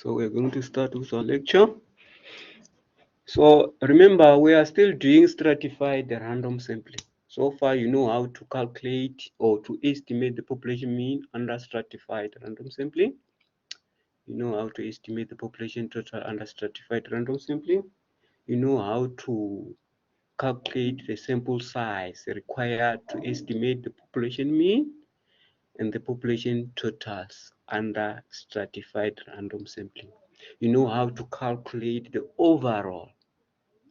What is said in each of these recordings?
So we're going to start with our lecture. So remember, we are still doing stratified random sampling. So far, you know how to calculate or to estimate the population mean under stratified random sampling. You know how to estimate the population total under stratified random sampling. You know how to calculate the sample size required to estimate the population mean and the population totals under stratified random sampling. You know how to calculate the overall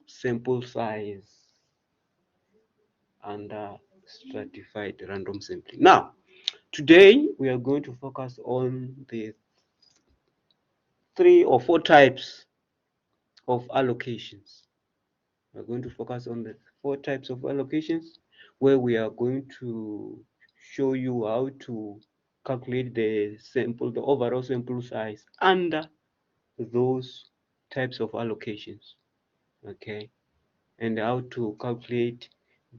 sample size under stratified random sampling. Now, today we are going to focus on the 3 or 4 types of allocations. We're going to focus on the 4 types of allocations where we are going to show you how to calculate the overall sample size under those types of allocations, okay, and how to calculate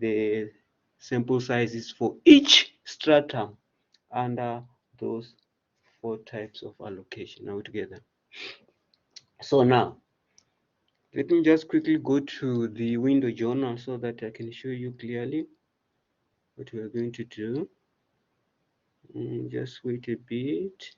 the sample sizes for each stratum under those 4 types of allocation altogether. So now, let me just quickly go to the window journal so that I can show you clearly what we are going to do. Just wait a bit.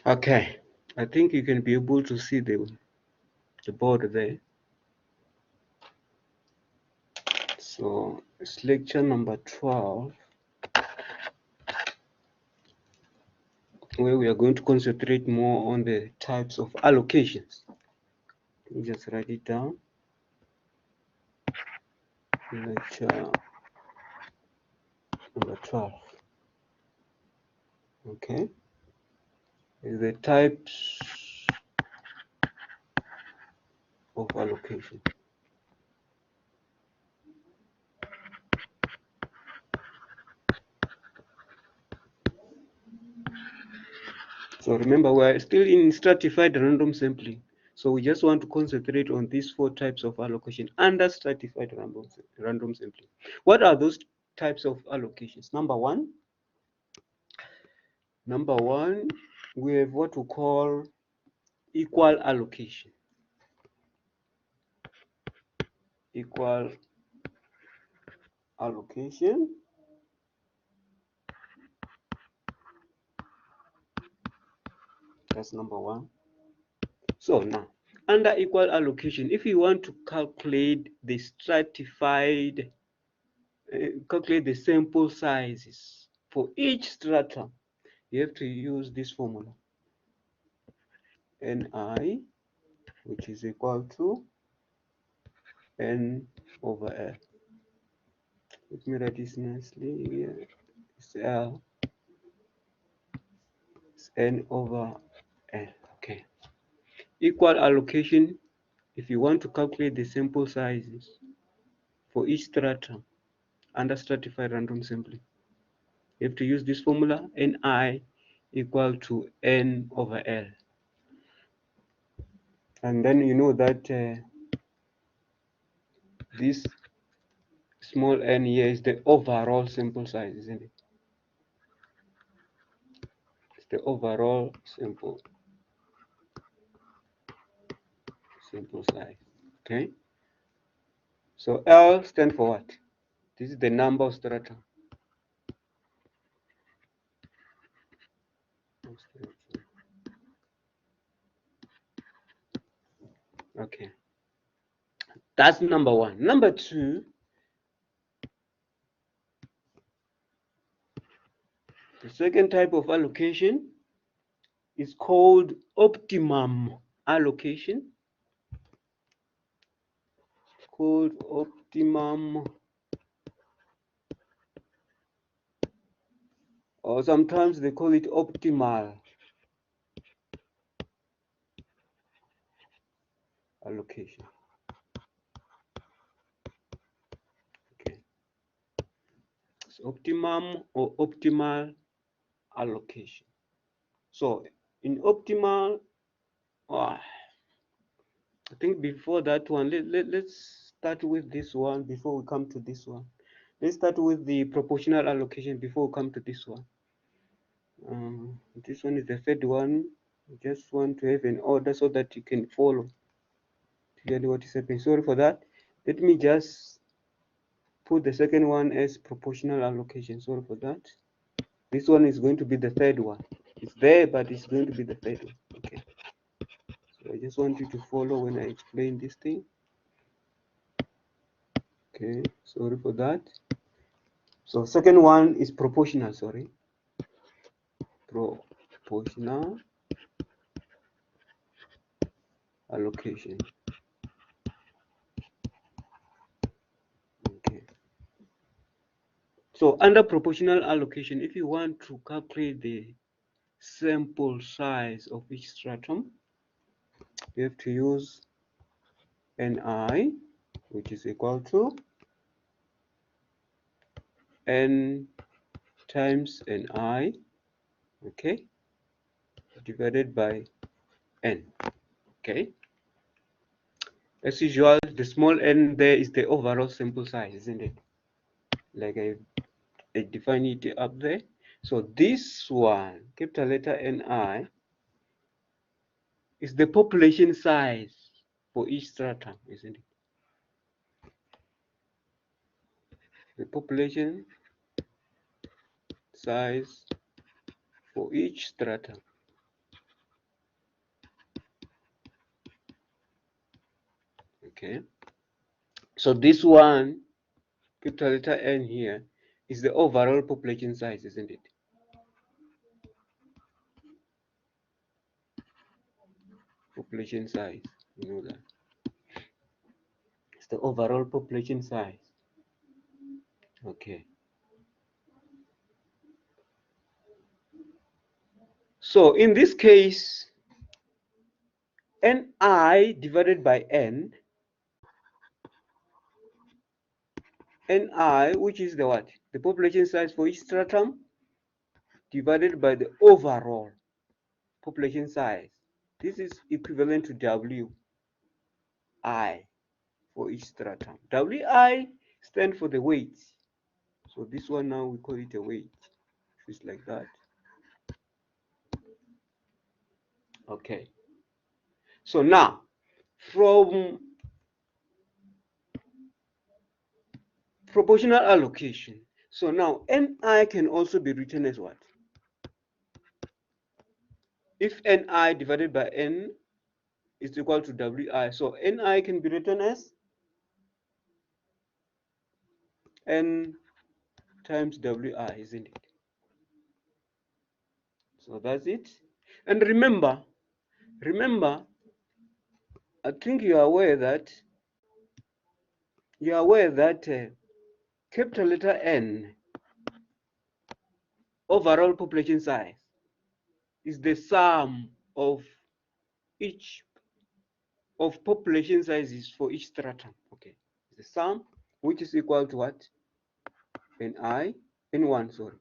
Okay, I think you can be able to see the board there. So it's lecture number 12, where we are going to concentrate more on the types of allocations. Let me just write it down. Lecture number 12. Okay, the types of allocation. So remember, we are still in stratified random sampling. So we just want to concentrate on these 4 types of allocation under stratified random sampling. What are those types of allocations? Number one, we have what we call equal allocation. Equal allocation. That's number one. So now, under equal allocation, if you want to calculate the stratified, calculate the sample sizes for each stratum, you have to use this formula. Ni, which is equal to N over L. Let me write this nicely here. It's L. It's N over L. Okay. Equal allocation, if you want to calculate the sample sizes for each stratum under stratified random sampling, you have to use this formula, Ni equal to N over L. And then you know that this small n here is the overall sample size, isn't it? It's the overall sample size. Okay. So L stands for what? This is the number of strata. Okay. That's number one. Number two, the second type of allocation is called optimum allocation. It's called optimum, or sometimes they call it optimal allocation. Okay. It's optimum or optimal allocation. So in optimal, I think before that one, let's start with this one before we come to this one. Let's start with the proportional allocation before we come to this one. This one is the third one. I just want to have an order so that you can follow clearly what is happening. Sorry for that. Let me just put the second one as proportional allocation. Sorry for that. This one is going to be the third one. It's there, but it's going to be the third one. Okay. So I just want you to follow when I explain this thing. Okay, sorry for that. So second one is proportional, sorry. Proportional allocation. Okay. So under proportional allocation, if you want to calculate the sample size of each stratum, you have to use Ni, which is equal to N times Ni, okay, divided by N, okay. As usual, the small n there is the overall sample size, isn't it? Like I define it up there. So this one, capital letter Ni, is the population size for each stratum, isn't it? The population size for each stratum. Okay. So this one, capital letter N here, is the overall population size, isn't it? Population size, you know that. It's the overall population size. Okay. So in this case, Ni divided by N, Ni, which is the what? The population size for each stratum divided by the overall population size. This is equivalent to Wi for each stratum. Wi stands for the weight. So this one now we call it a weight. It's like that. Okay. So now from proportional allocation. So now Ni can also be written as what? If Ni divided by N is equal to Wi, so Ni can be written as N times Wi, isn't it? So that's it. And remember, I think you are aware that capital letter N, overall population size, is the sum of each of population sizes for each stratum. Okay, the sum, which is equal to what? N1, sorry,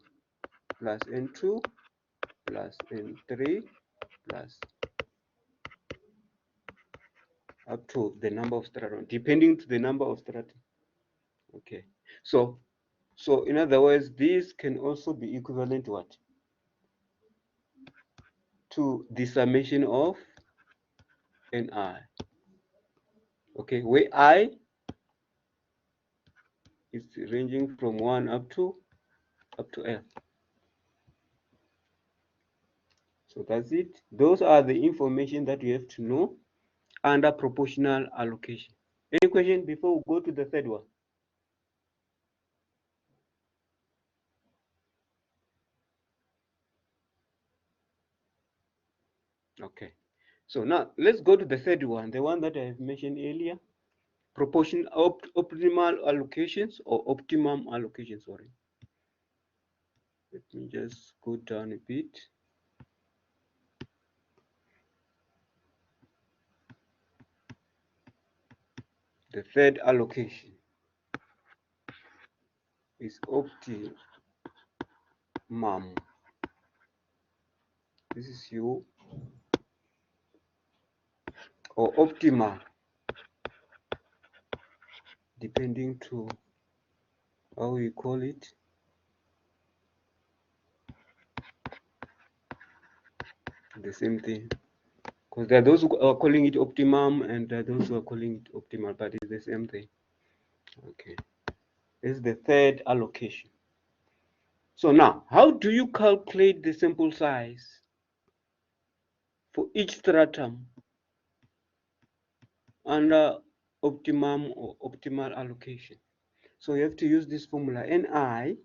plus N2 plus N3 plus up to the number of stratum, depending to the number of stratum. Okay, so in other words, this can also be equivalent to what? To the summation of Ni. Okay, where I is ranging from 1 up to L. So that's it. Those are the information that you have to know under proportional allocation. Any question before we go to the third one? Okay. So now let's go to the third one, the one that I have mentioned earlier. Optimal allocations or optimum allocations, sorry. Let me just go down a bit. The third allocation is optimum This is U, or optimal, depending to how you call it. The same thing, because there are those who are calling it optimum and there are those who are calling it optimal, but it's the same thing. Okay, this is the third allocation. So now, how do you calculate the sample size for each stratum under optimum or optimal allocation? So you have to use this formula. Ni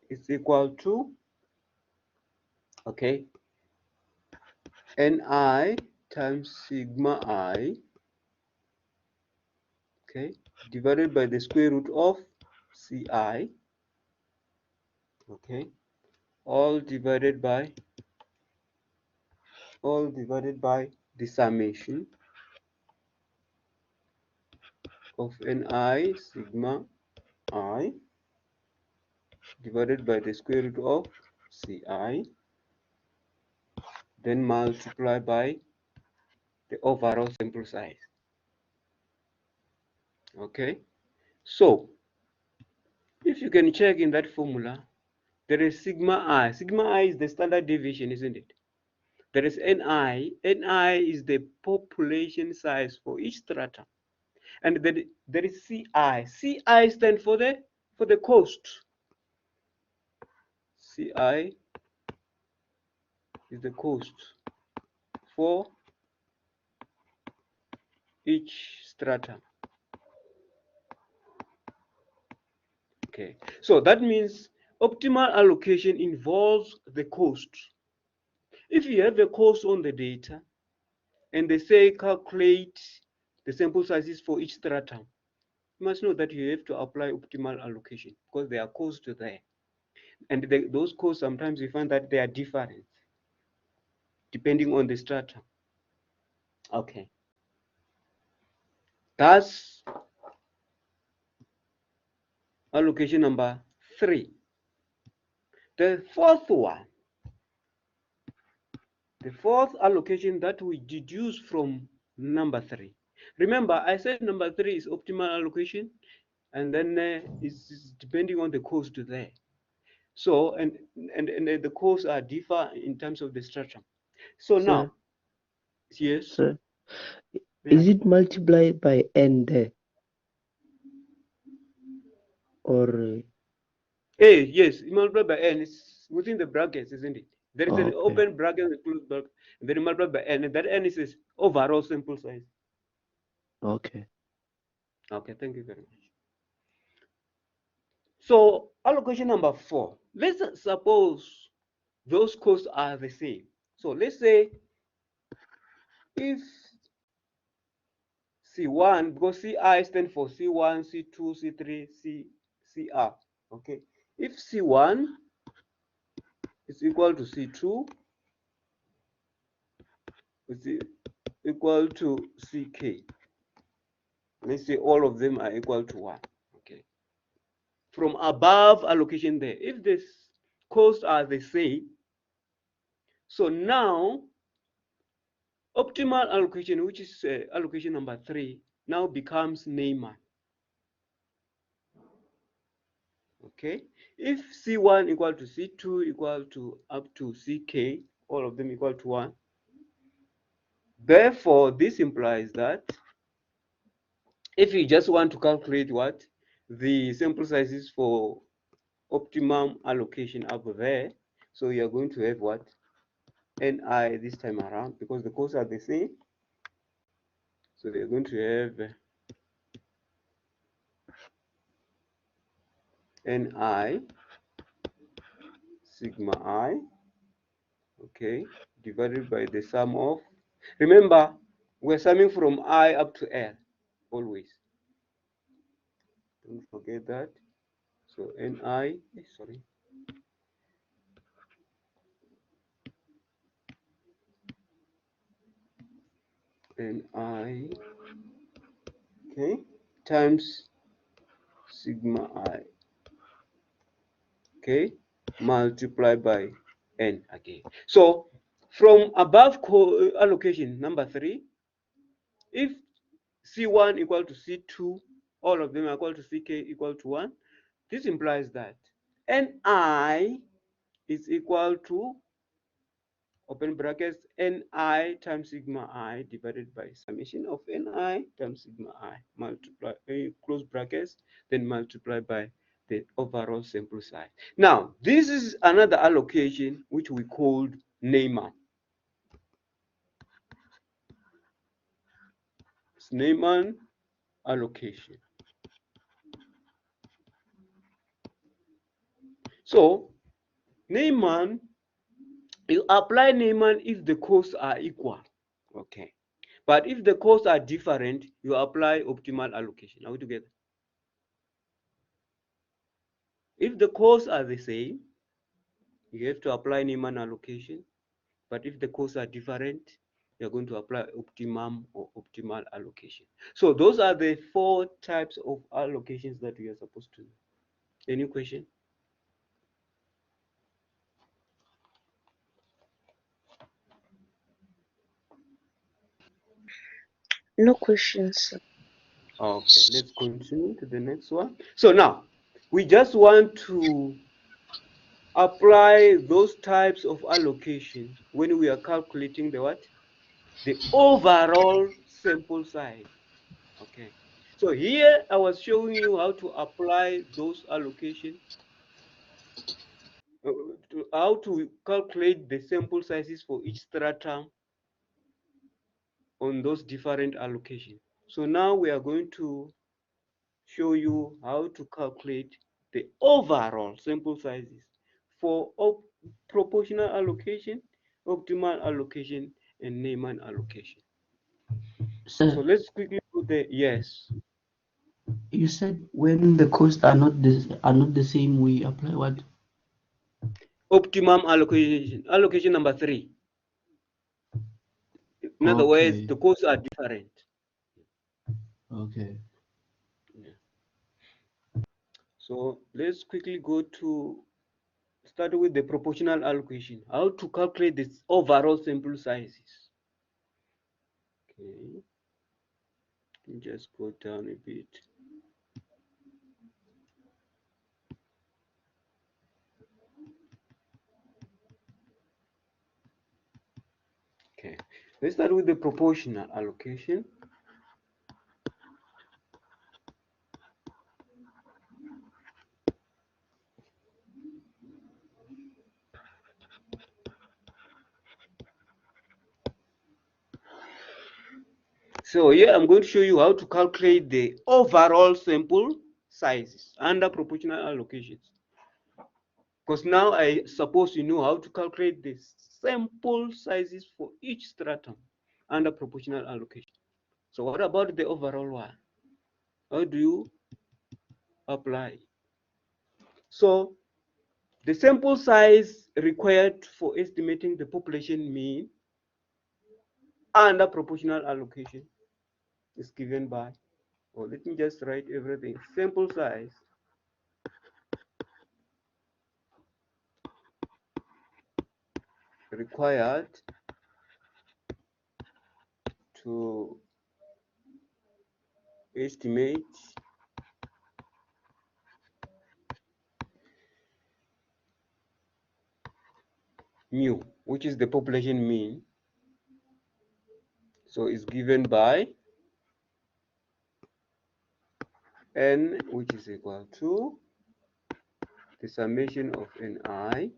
is equal to, okay, Ni times sigma I, okay, divided by the square root of Ci, okay, all divided by the summation of Ni sigma I divided by the square root of Ci, then multiply by the overall sample size. Okay, so if you can check in that formula, there is sigma I. Sigma I is the standard deviation, isn't it? There is Ni. Ni is the population size for each stratum. And then there is Ci. Ci stands for the cost. Ci is the cost for each stratum. Okay, so that means optimal allocation involves the cost. If you have a cost on the data and they say calculate the sample sizes for each stratum, you must know that you have to apply optimal allocation because there are costs there. And those costs, sometimes you find that they are different depending on the stratum. Okay. That's allocation number 3. The fourth allocation that we deduce from number 3. Remember, I said number 3 is optimal allocation, and then it's depending on the cost there. So, and the costs are differ in terms of the stratum. So Sir, now, yes. sir, Yeah. is it multiplied by n there? Or Yes, multiplied by n is within the brackets, isn't it? There is an okay, open bracket and a closed bracket, and then multiplied by n, and that n is overall sample size. okay. Okay, thank you very much. So allocation number 4. Let's suppose those costs are the same. So let's say if C1, because CI stands for C1, C2, C3, CR. Okay. If C1 is equal to C2, is equal to CK. Let's say all of them are equal to 1. Okay. From above allocation there, if the costs are the same, so now optimal allocation, which is allocation number 3, now becomes Neyman. Okay, if C1 equal to C2 equal to up to CK, all of them equal to 1. Therefore, this implies that if you just want to calculate what the sample sizes for optimum allocation up there, so you're going to have what? Ni this time around, because the costs are the same. So you're going to have Ni sigma I, okay, divided by the sum of, remember, we're summing from I up to L, always. Don't forget that. So Ni, sorry. Ni, okay, times sigma I, okay, multiplied by n again. So from above allocation number 3, if C1 equal to C2, all of them are equal to Ck equal to 1, this implies that Ni is equal to, open brackets, Ni times sigma I divided by summation of Ni times sigma I, multiply, close brackets, then multiply by the overall sample size. Now, this is another allocation which we called Neyman. It's Neyman allocation. So, Neyman, you apply Neyman if the costs are equal. Okay. But if the costs are different, you apply optimal allocation. Are we together? If the costs are the same, you have to apply Neyman allocation. But if the costs are different, you're going to apply optimum or optimal allocation. So those are the 4 types of allocations that we are supposed to know. Any question? No questions. Okay, let's continue to the next one. So now, we just want to apply those types of allocation when we are calculating the what? The overall sample size. Okay. So here I was showing you how to apply those allocations, how to calculate the sample sizes for each stratum on those different allocations. So now we are going to show you how to calculate the overall sample sizes for proportional allocation, optimal allocation, and Neyman allocation. Sir, So let's quickly go there. Yes. you said when the costs are not the same, we apply what? Optimum allocation, allocation number 3. In other words, the costs are different. Okay. Yeah. So let's quickly go to start with the proportional allocation. How to calculate this overall sample sizes. Okay. Just go down a bit. Okay. Let's start with the proportional allocation. So here I'm going to show you how to calculate the overall sample sizes under proportional allocations. Because now I suppose you know how to calculate the sample sizes for each stratum under proportional allocation. So what about the overall one? How do you apply? So the sample size required for estimating the population mean under proportional allocation is given by, or let me just write everything. Sample size required to estimate mu, which is the population mean. So it's given by n, which is equal to the summation of ni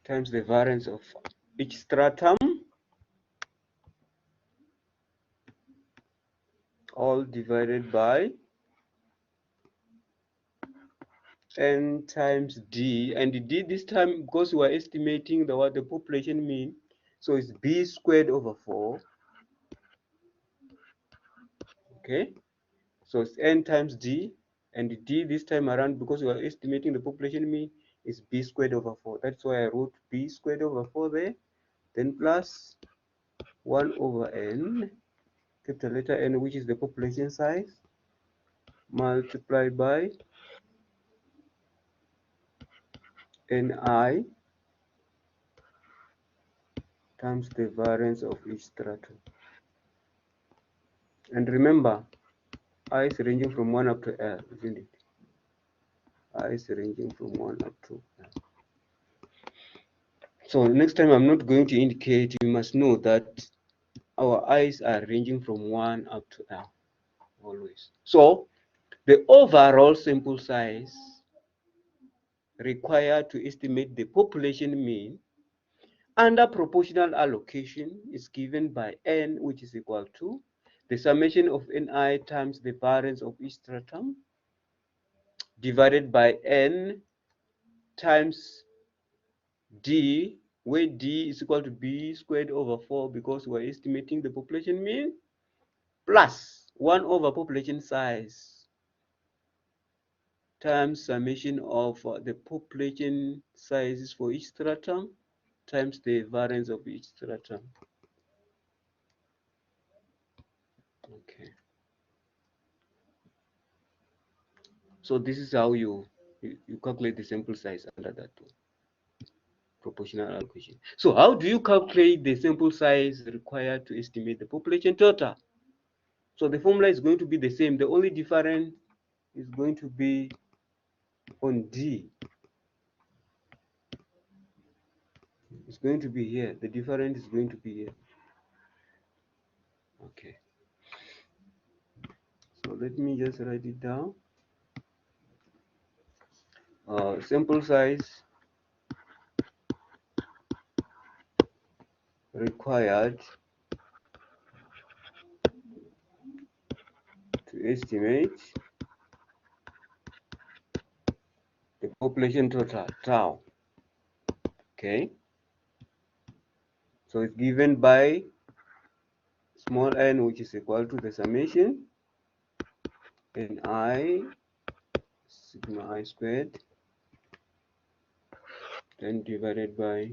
times the variance of each stratum, all divided by n times d, and d this time, because we are estimating the population mean, so it's b squared over 4. Okay, so it's n times d, and d this time around, because we are estimating the population mean, is b squared over 4. That's why I wrote b squared over 4 there, then plus 1 over n, capital letter N, which is the population size, multiplied by Ni times the variance of each stratum. And remember, I is ranging from 1 up to L, isn't it? I is ranging from 1 up to L. So next time I'm not going to indicate, you must know that our I's are ranging from 1 up to L, always. So the overall sample size required to estimate the population mean under proportional allocation is given by N, which is equal to the summation of Ni times the variance of each stratum divided by N times D, where D is equal to B squared over 4 because we're estimating the population mean, plus 1 over population size times summation of the population sizes for each stratum times the variance of each stratum. Okay. So this is how you calculate the sample size under that proportional allocation. So how do you calculate the sample size required to estimate the population total? So the formula is going to be the same. The only difference is going to be on D. It's going to be here. The difference is going to be here. Okay. So let me just write it down. Sample size required to estimate the population total, tau. Okay. So it's given by small n, which is equal to the summation Ni sigma I squared, then divided by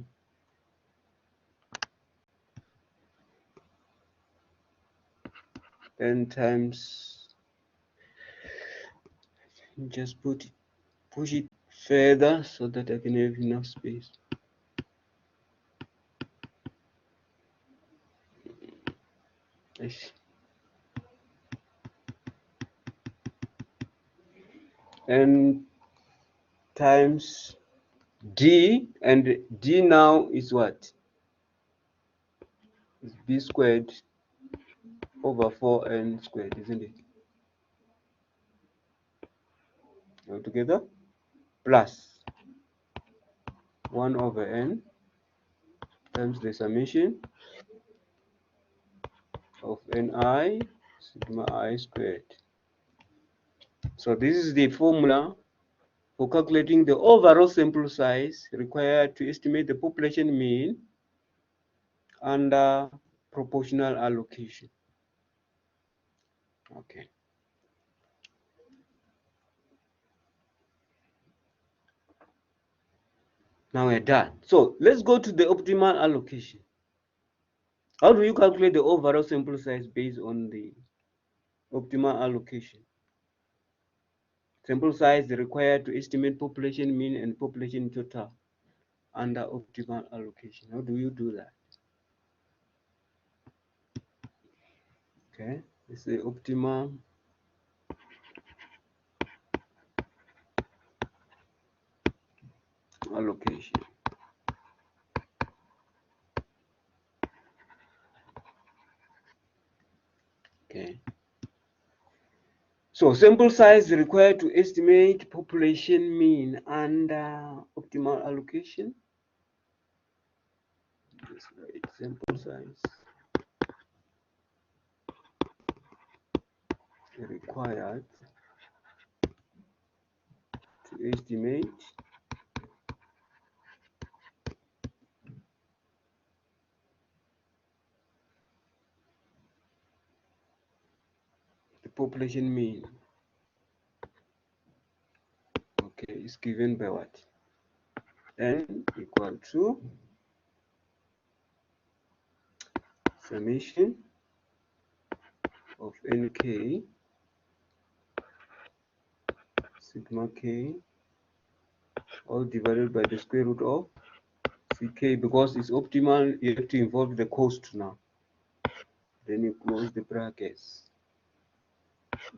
n times, just push it further so that I can have enough space. Yes. N times D, and D now is what? Is B squared over 4n squared, isn't it? All together, plus 1 over n times the summation of Ni sigma I squared. So this is the formula for calculating the overall sample size required to estimate the population mean under proportional allocation. Okay. Now we're done. So let's go to the optimal allocation. How do you calculate the overall sample size based on the optimal allocation? Sample size required to estimate population mean and population total under optimal allocation. How do you do that? Okay, it's the optimal allocation. Okay. So sample size required to estimate population mean under optimal allocation. Just write sample size required to estimate the population mean. Okay, is given by what? N equal to summation of nk sigma k all divided by the square root of ck. Because it's optimal, you have to involve the cost now. Then you close the brackets.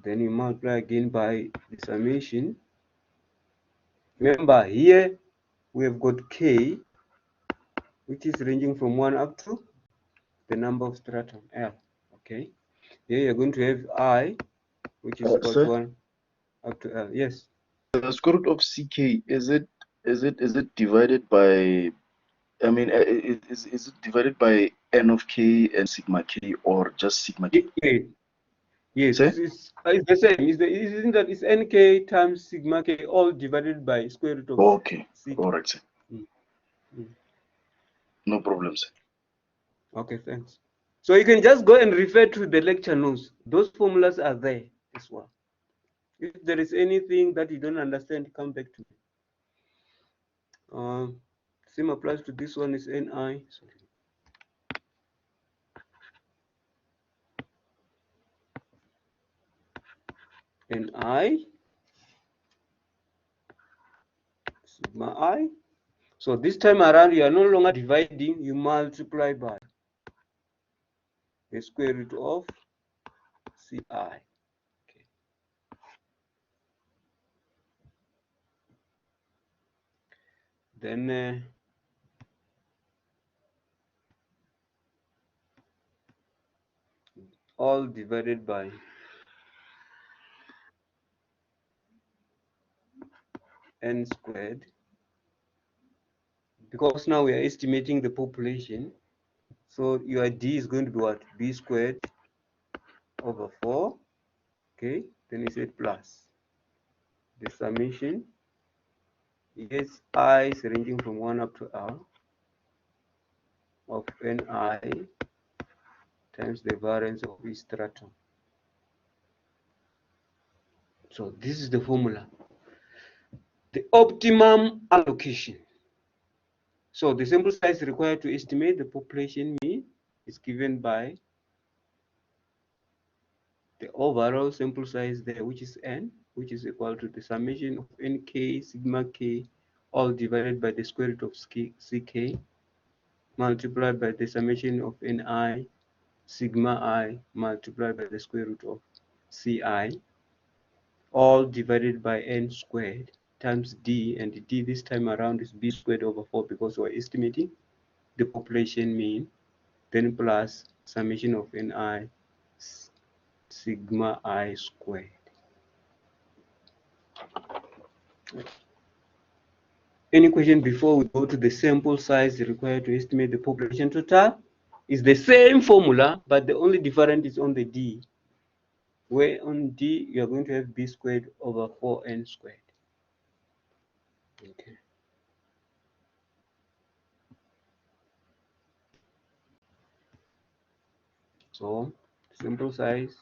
Then you multiply again by the summation. Remember, here we have got k, which is ranging from 1 up to the number of stratum L. Okay. Here you're going to have I, which is equal to 1 up to L. Yes. The square root of ck, is it divided by, I mean, is it divided by n of k and sigma k, or just sigma k? Yes, Say? it's the same. Isn't that it's nk times sigma k all divided by square root of Okay, ck. all right, sir. No problems. Okay, thanks. So you can just go and refer to the lecture notes. Those formulas are there as well. If there is anything that you don't understand, come back to me. Same applies to this one is ni. Sorry. Ni sigma I. So this time around, you are no longer dividing, you multiply by the square root of Ci. Okay. Then all divided by n squared, because now we are estimating the population. So your d is going to be what? B squared over 4. Okay, then we said plus the summation. Yes, I is ranging from 1 up to L of ni times the variance of each stratum. So this is the formula. The optimum allocation. So the sample size required to estimate the population mean is given by the overall sample size there, which is n, which is equal to the summation of nk sigma k all divided by the square root of ck multiplied by the summation of ni sigma I multiplied by the square root of ci all divided by n squared times d, and d this time around is b squared over 4 because we're estimating the population mean, then plus summation of ni sigma I squared. Any question before we go to the sample size required to estimate the population total? It's the same formula, but the only difference is on the d, where on d you are going to have b squared over 4n squared. Okay. So sample size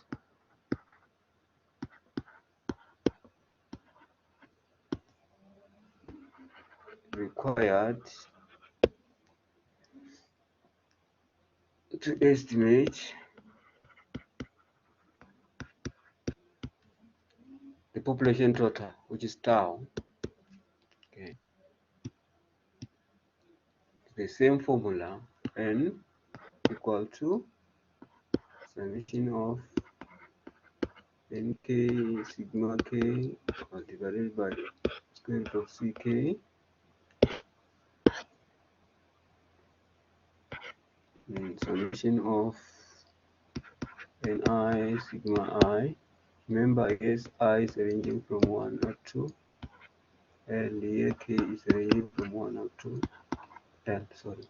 required to estimate the population total, which is tau. Okay. The same formula, n equal to summation of nk sigma k divided by square root of ck summation of ni sigma I. Remember, I guess I is ranging from 1 up to L, here k is ranging from 1 up to L, sorry.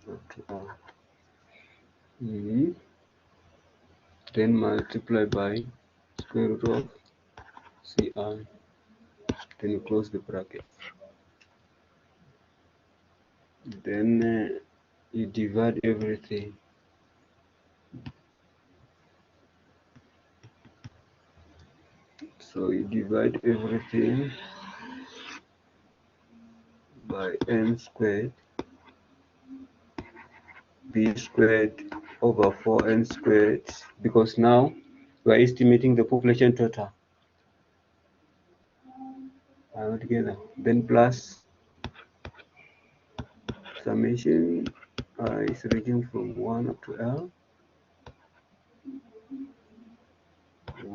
Up to L. Then multiply by square root of ci, then you close the bracket. Then you divide everything. So you divide everything by n squared, b squared over 4n squared, because now we are estimating the population total together, then plus summation is ranging from 1 up to L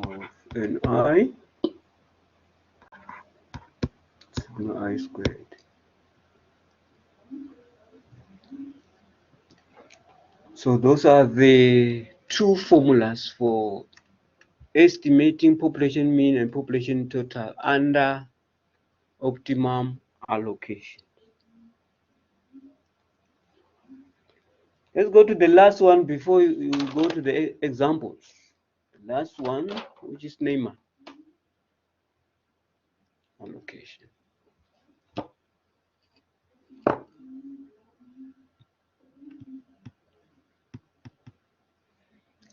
of Ni sigma I squared. So those are the two formulas for estimating population mean and population total under optimum allocation. Let's go to the last one before you go to the examples. The last one, which is Neymar allocation.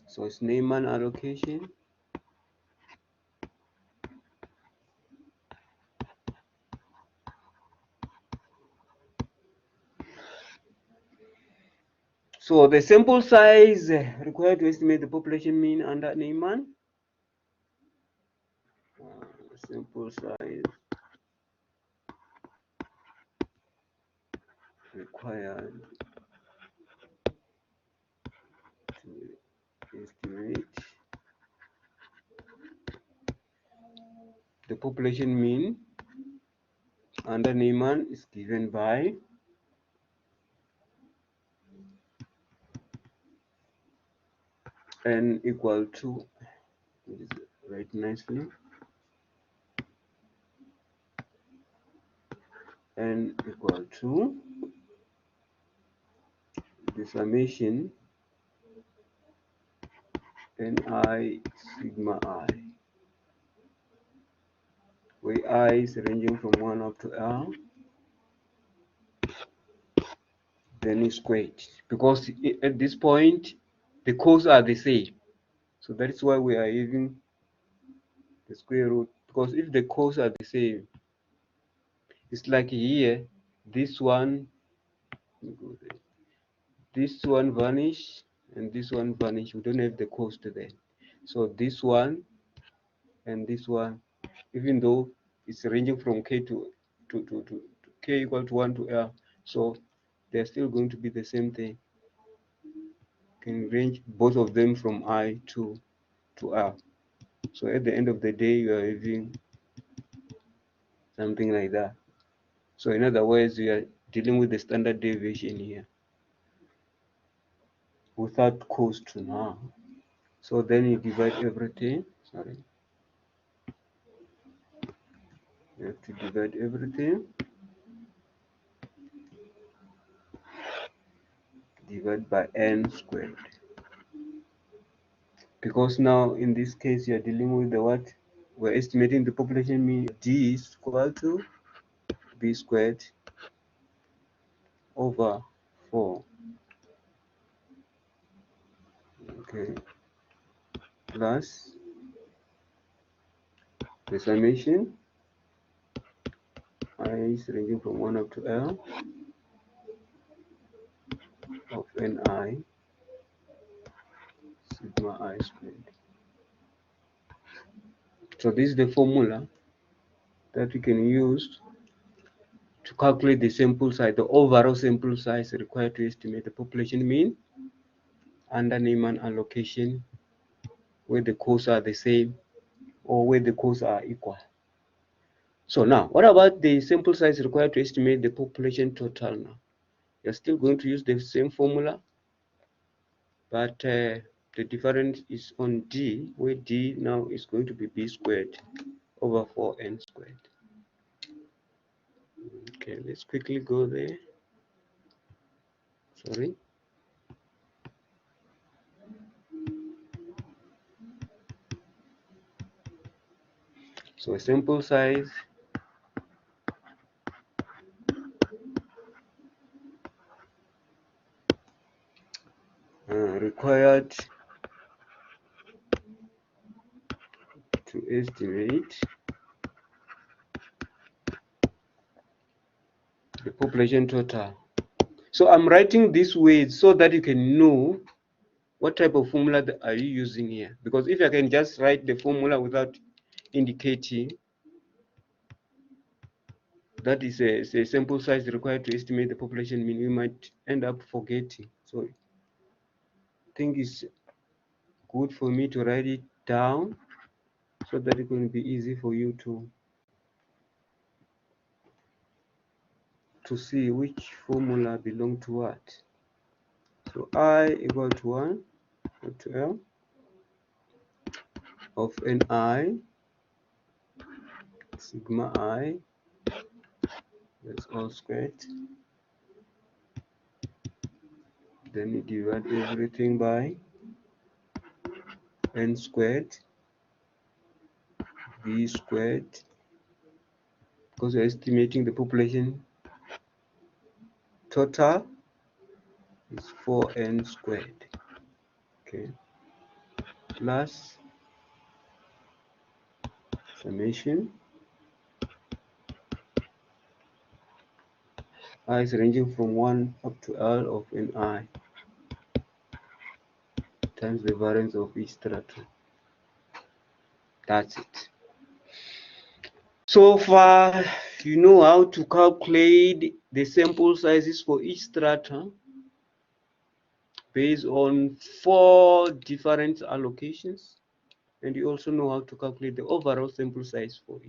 So it's Neymar allocation. So the sample size required to estimate the population mean under Neymar. Sample size required to estimate the population mean under Neymar is given by n equal to, write nicely, n equal to the summation ni sigma I, where I is ranging from 1 up to L, then is squared, because at this point the codes are the same. So that is why we are using the square root, because if the codes are the same, it's like here, this one vanish and this one vanish. We don't have the cost there. So this one and this one, even though it's ranging from k to k equal to 1 to L, so they're still going to be the same thing. Can range both of them from I to L. So at the end of the day, you are having something like that. So in other words, we are dealing with the standard deviation here without cost now. So then you divide everything. Sorry, you have to divide everything. Divide by n squared. Because now in this case you are dealing with the what? We're estimating the population mean. D is equal to b squared over 4. Okay. Plus the summation I is ranging from 1 up to L of Ni sigma I squared. So this is the formula that we can use to calculate the sample size, the overall sample size required to estimate the population mean under Neyman allocation, where the costs are the same or where the costs are equal. So now, what about the sample size required to estimate the population total now? You're still going to use the same formula, but the difference is on D, where D now is going to be b squared over 4n squared. Okay, let's quickly go there. Sorry. So sample size required to estimate the population total. So I'm writing this way so that you can know what type of formula are you using here? Because if I can just write the formula without indicating, that is a sample size required to estimate the population mean, we might end up forgetting. So I think it's good for me to write it down so that it's going to be easy for you to see which formula belong to what. So I equal to 1 to L of Ni sigma I, that's all squared. Then you divide everything by n squared, v squared, because we're estimating the population total is 4n squared, okay, plus summation I is ranging from 1 up to L of Ni times the variance of each stratum. That's it. So far, you know how to calculate the sample sizes for each stratum based on 4 different allocations, and you also know how to calculate the overall sample size for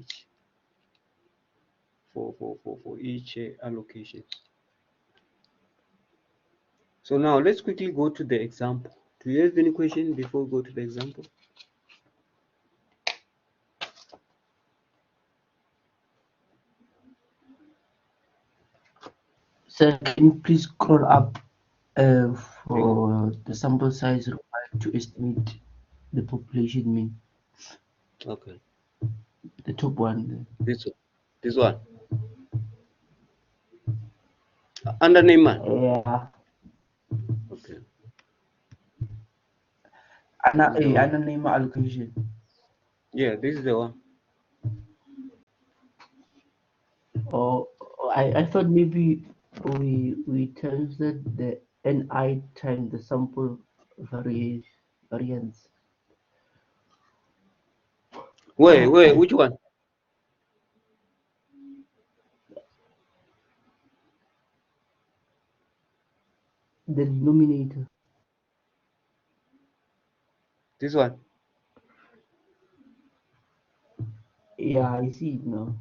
each allocation. So now let's quickly go to the example. Do you have any question before we go to the example? Sir, can you please scroll up for the sample size required to estimate the population mean? Okay. The top one. This one. Under name man. Yeah. Okay. Name allocation. Yeah, this is the one. Oh, I thought maybe we translate the NI times the sample variance. Wait, which one? The denominator. This one. Yeah, I see it now.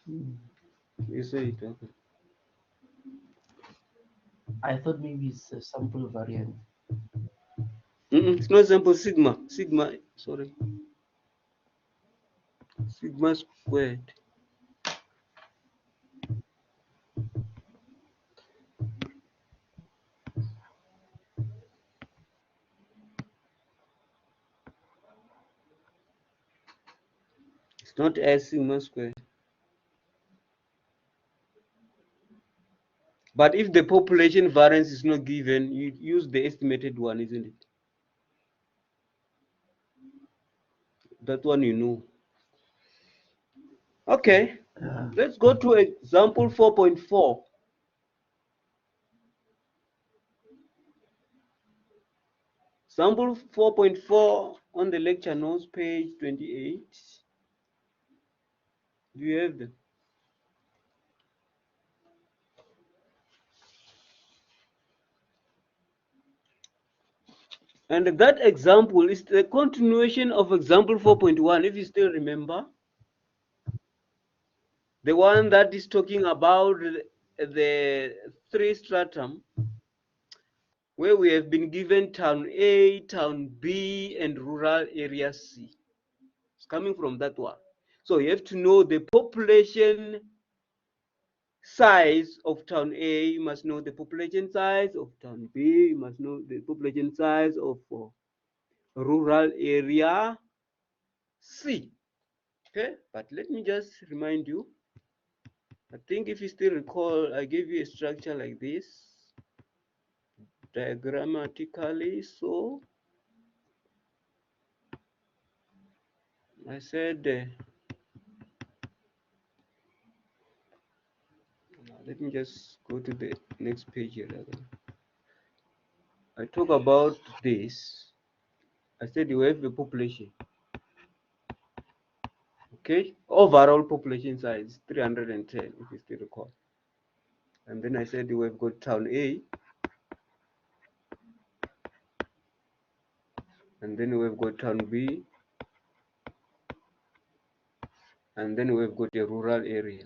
You say it, okay. I thought maybe it's a sample variance. It's not sample sigma. Sorry. Sigma squared. It's not S sigma squared. But if the population variance is not given, you use the estimated one, isn't it? That one you know. Okay, let's go to example 4.4. Example 4.4 on the lecture notes, page 28. Do you have them? And that example is the continuation of example 4.1, if you still remember. The one that is talking about the 3 stratum, where we have been given town A, town B, and rural area C. It's coming from that one. So you have to know the population size of town A, you must know the population size of town B, you must know the population size of rural area C. Okay, but let me just remind you, I think if you still recall, I gave you a structure like this, diagrammatically. So I said, let me just go to the next page here. I talk about this. I said you have the population. Okay, overall population size 310, if you still recall. And then I said we've got town A, and then we've got town B, and then we've got a rural area.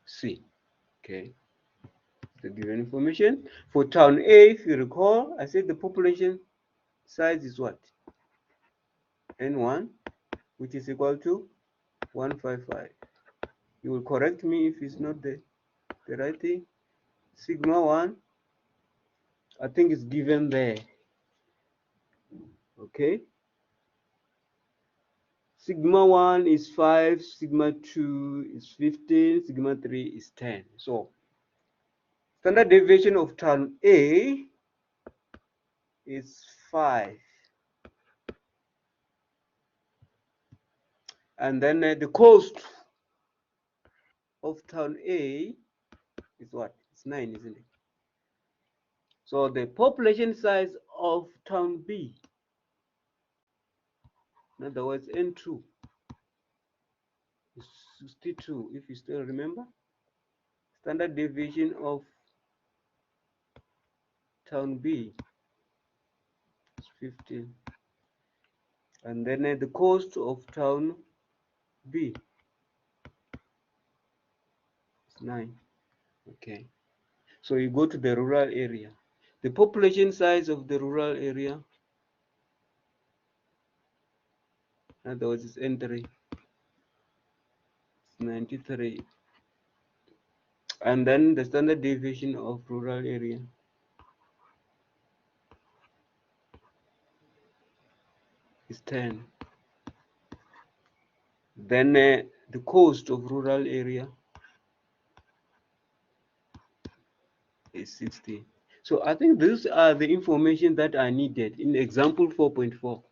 C. Okay, the given information for town A, if you recall, I said the population size is what? N1, which is equal to 155. You will correct me if it's not the right thing. Sigma 1, I think it's given there. Okay. Sigma 1 is 5, sigma 2 is 15, sigma 3 is 10. So standard deviation of town A is 5. And then the cost of town A is what? It's 9, isn't it? So the population size of town B, in other words, N2, is 62, if you still remember. Standard deviation of town B is 15. And then the cost of town B is 9. Okay. So you go to the rural area. The population size of the rural area, in other words, is N3. It's 93. And then the standard deviation of rural area is 10. Then the cost of rural area is 60. So I think these are the information that are needed in example 4.4.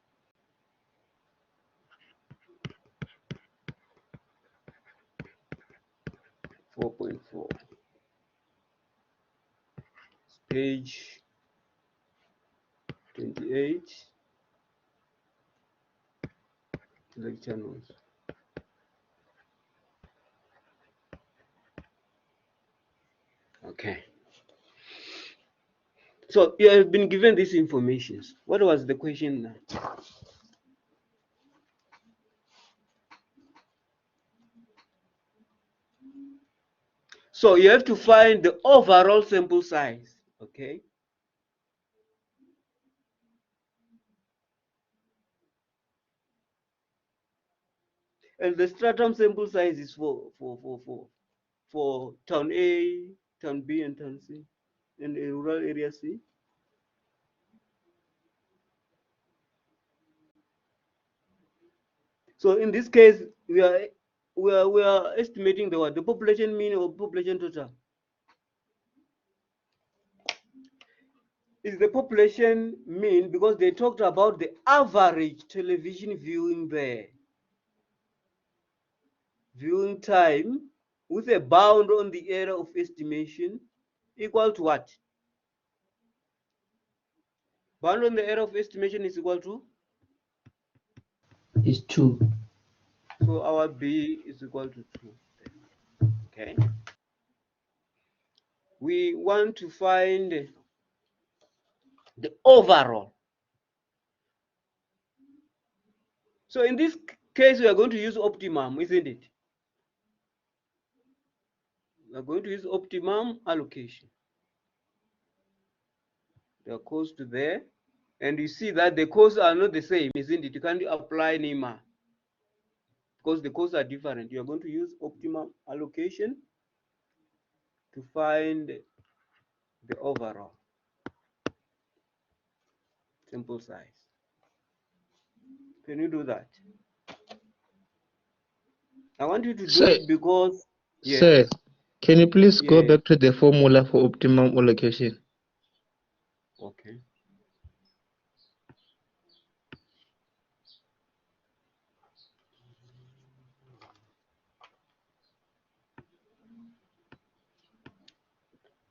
Page 28, lecture notes. Okay. So you have been given these informations. What was the question now? So you have to find the overall sample size, okay? And the stratum sample size is for town A, town B, and town C, and the rural area C. So in this case, we are estimating the population mean or population total. Is the population mean because they talked about the average television viewing there. Viewing time with a bound on the error of estimation equal to what? Bound on the error of estimation is equal to? Is 2. So our B is equal to 2. Okay. We want to find the overall. So in this case, we are going to use optimum, isn't it? We are going to use optimum allocation. The cost there, and you see that the costs are not the same, isn't it? You can't apply NEMA because the costs are different. You are going to use optimum allocation to find the overall sample size. Can you do that? I want you to do it because Sir, can you please go yeah. back to the formula for optimum allocation? Okay.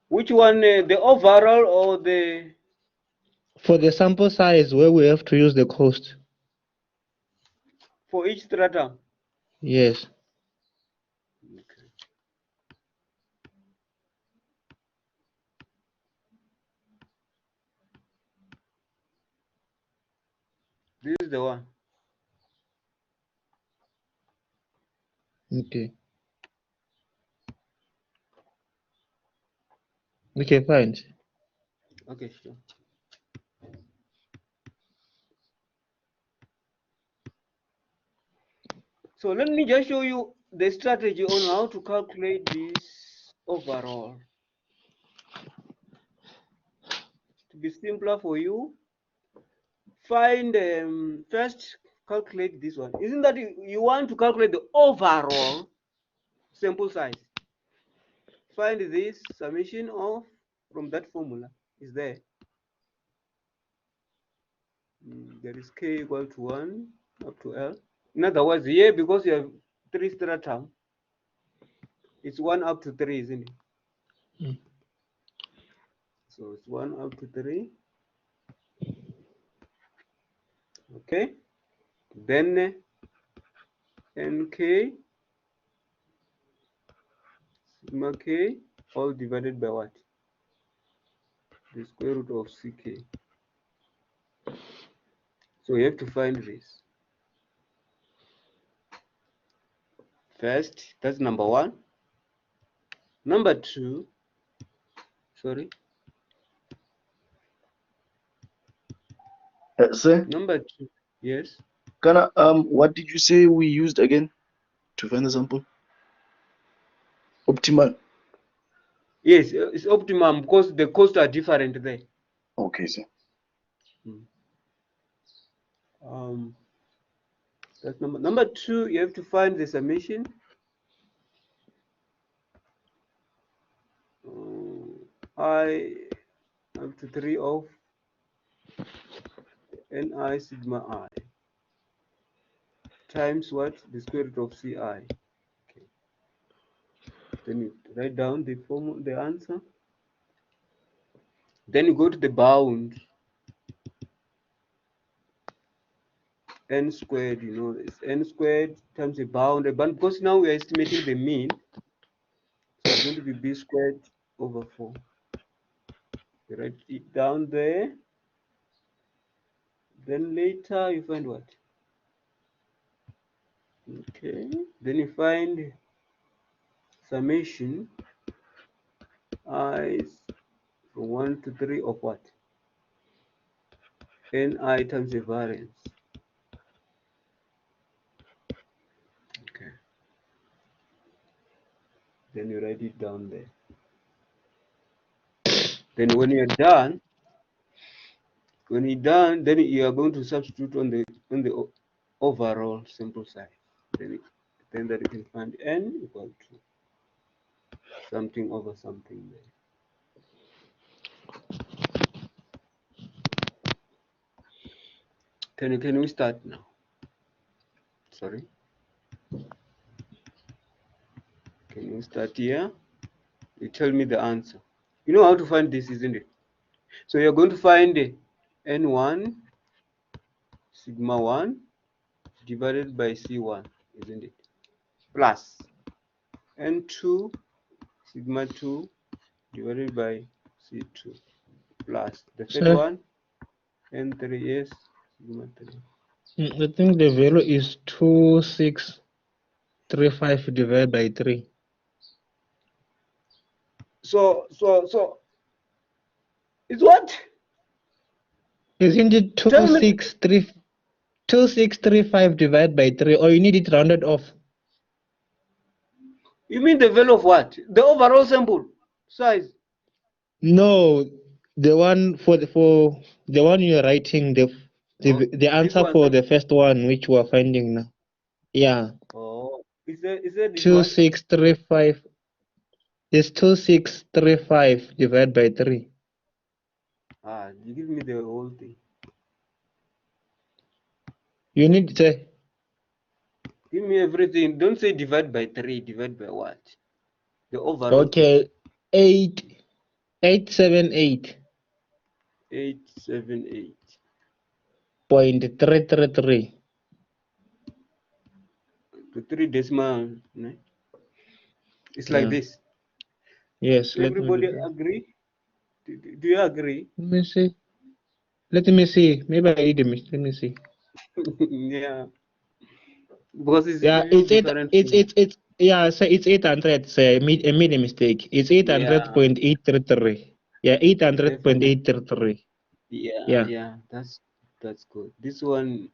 Which one, the overall or the... For the sample size where we have to use the cost. For each stratum? Yes. Okay. This is the one. Okay. Okay, fine. Okay, sure. So let me just show you the strategy on how to calculate this overall. To be simpler for you, find first calculate this one. Isn't that you want to calculate the overall sample size? Find this summation of from that formula is there. There is k equal to 1 up to L. In other words, here because you have 3 stratum, it's 1 up to 3, isn't it? So it's 1 up to 3. Okay. Then nk sigma k all divided by what? The square root of ck. So you have to find this. First, that's number 1. Number 2, sorry. Sir, Number 2, yes. what did you say we used again to find the sample? Optimal. Yes, it's optimum because the costs are different there. Okay, sir. That's number 2. You have to find the summation. I up to 3 of ni sigma I times what? The square root of ci. Okay. Then you write down the formula, the answer. Then you go to the bound. N squared, you know, it's n squared times a bound, because now we are estimating the mean. So it's going to be b squared over 4. You write it down there. Then later you find what? Okay. Then you find summation I from 1 to 3 of what? Ni times the variance. Okay. Then you write it down there. Then when you're done, then you are going to substitute on the overall sample size. Then that you can find n equal to something over something there. Can we start now? Sorry. Can we start here? You tell me the answer. You know how to find this, isn't it? So you're going to find n1 sigma 1 divided by c1, isn't it? Plus n2 sigma 2 divided by c2 plus the third Sir, one n3s sigma 3. I think the value is 2635 divided by 3. So it's what? Isn't it Tell me. 2635 divided by 3, or you need it rounded off? You mean the value of what? The overall sample size? No, the one for the one you're writing, the This answer one, for sir. the first one which we're finding now. Yeah. Oh, is that this one? 2635 is 2635 divided by 3. You give me the whole thing. You need to say, Give me everything. Don't say divide by 3. Divide by what? The overall. okay, 8 878 878.333. .333. The 3 decimal, right? It's like Yeah. this. Yes, let me Everybody do that. agree? Do you agree? Let me see. Let me see. Maybe I did a mistake. Let me see. Yeah, because it Yeah, look different from, yeah, so it's 800. So I made a mistake. It's yeah, 800.833. Yeah, definitely. 800.833. Yeah, Yeah. yeah, that's good. This one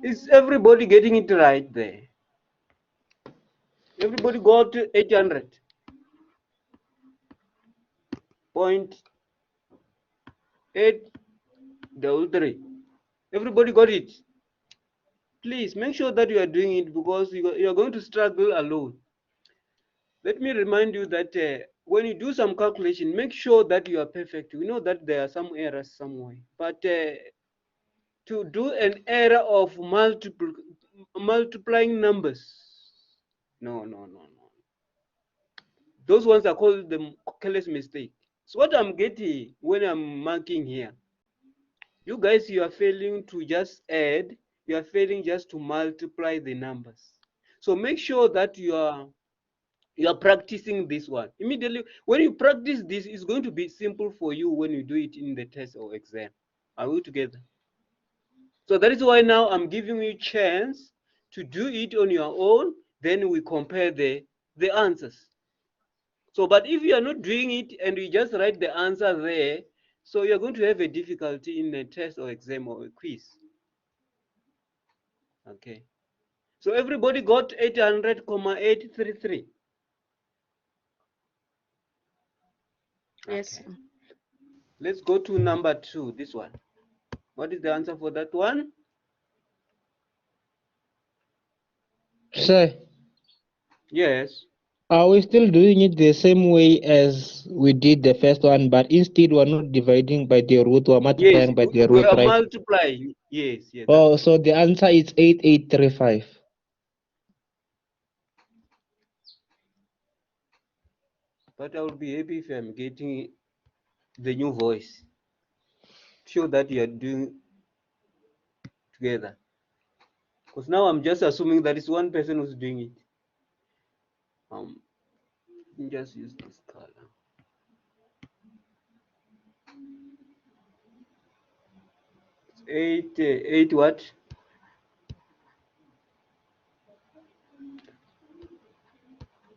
is everybody getting it right there. Everybody got 800.833. Everybody got it. Please make sure that you are doing it because you are going to struggle alone. Let me remind you that when you do some calculation, make sure that you are perfect. We know that there are some errors somewhere, but to do an error of multiplying numbers, no. Those ones are called the careless mistake. So what I'm getting when I'm marking here, you guys, you are failing to just add, you are failing just to multiply the numbers. So make sure that you are practicing this one. Immediately when you practice this, it's going to be simple for you when you do it in the test or exam. Are we together? So that is why now I'm giving you chance to do it on your own, then we compare the answers. So, but if you are not doing it and you just write the answer there, so you're going to have a difficulty in a test or exam or a quiz. Okay. So everybody got 800.833. Yes. Okay. Let's go to number 2, this one. What is the answer for that one? So Yes. are we still doing it the same way as we did the first one, but instead we're not dividing by the root, we're Yes, multiplying by the we root, are right? multiplying. Yes, that's Oh, good. so the answer is 8835. But I will be happy if I'm getting the new voice. Show that you are doing together. Because now I'm just assuming that it's one person who's doing it. Let me just use this color. It's eight what?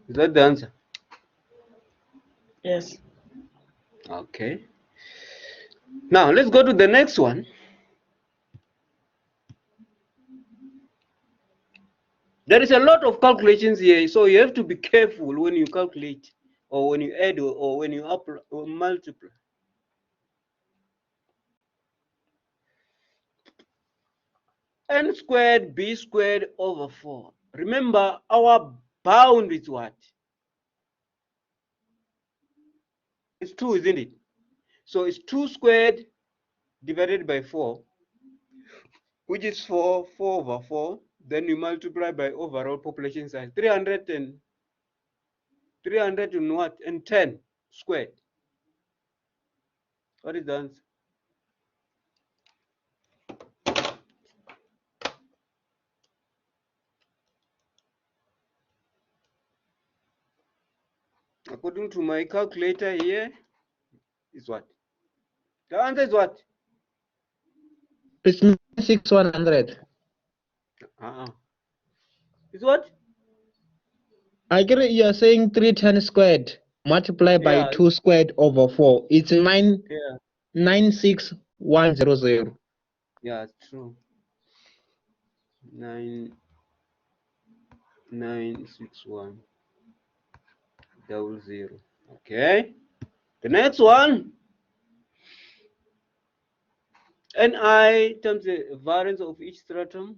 Is that the answer? Yes. Okay. Now let's go to the next one. There is a lot of calculations here, so you have to be careful when you calculate or when you add or when you or multiply. N squared b squared over 4. Remember, our bound is what? It's 2, isn't it? So it's 2 squared divided by 4, which is 4 over 4. Then you multiply by overall population size, 300 and 10 squared. What is the answer? According to my calculator here, is what? The answer is what? It's 6100. Is what? I get it. You're saying 310 squared multiplied by Yeah, 2 squared over 4. It's yeah, 96100. yeah, it's true. 96100. Okay. The next one. Ni times the variance of each stratum.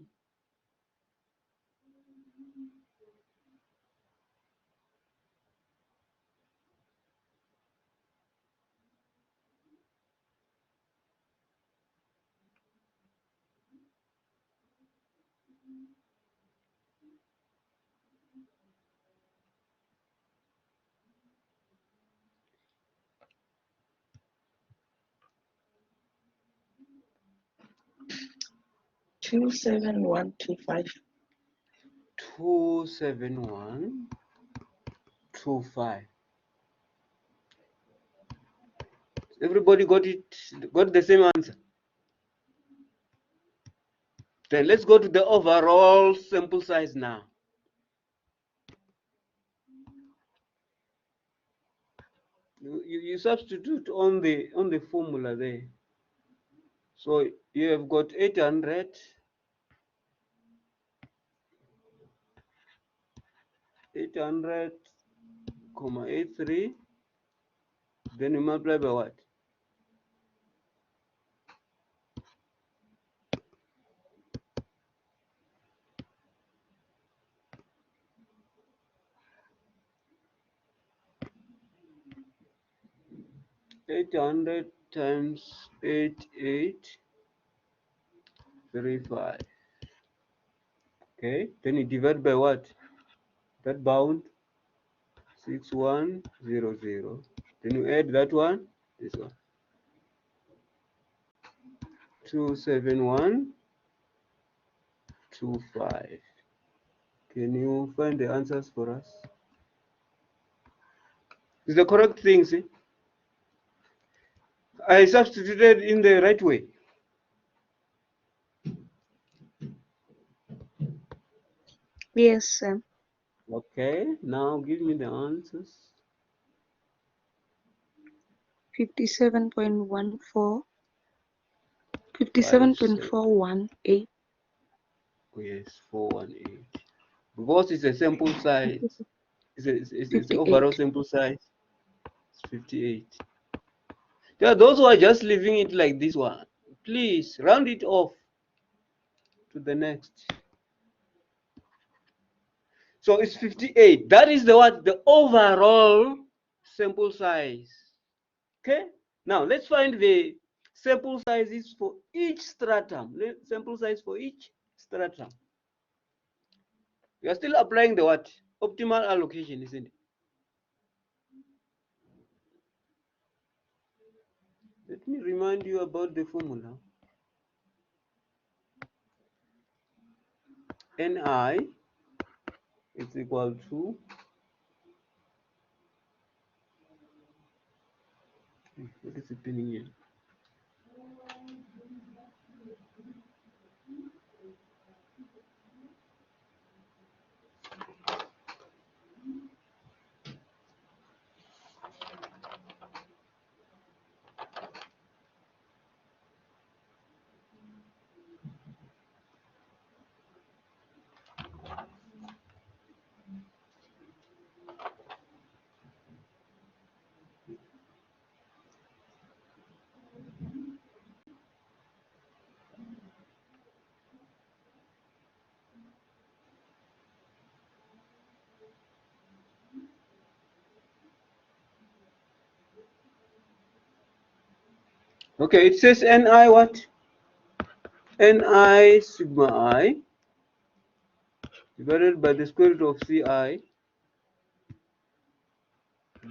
27125. 27125. Everybody got it? Got the same answer? Then let's go to the overall sample size now. You substitute on the formula there. So you have got 800 comma 83, then you multiply by what? Eight hundred times 8835. Okay, then you divide by what? That bound 6100. Then you add that one, this one. 27125. Can you find the answers for us? Is the correct thing, see? I substituted in the right way. Yes, sir. Okay, now give me the answers. 57.14. 57.418. Oh, yes, 418. Because it's a sample size. It's the 58. overall sample size. It's 58. There are those who are just leaving it like this one. Please round it off to the next. So it's 58. That is the what? The overall sample size. Okay? Now let's find the sample sizes for each stratum. Sample size for each stratum. We are still applying the what? Optimal allocation, isn't it? Let me remind you about the formula. Ni is equal to what is happening here? Okay, it says Ni what? Ni sigma I divided by the square root of Ci,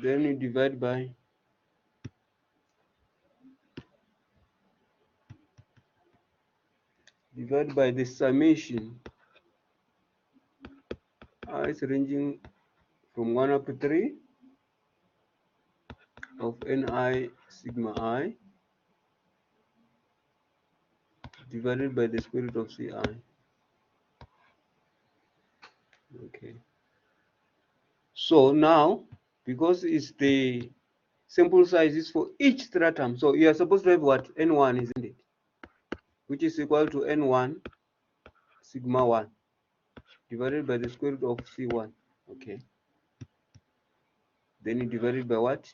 then you divide by the summation. I is ranging from 1 up to 3 of Ni sigma I divided by the square root of Ci. Okay. So now, because it's the sample sizes for each stratum, so you are supposed to have what? N1, isn't it? Which is equal to N1 sigma 1 divided by the square root of C1. Okay. Then you divide it by what?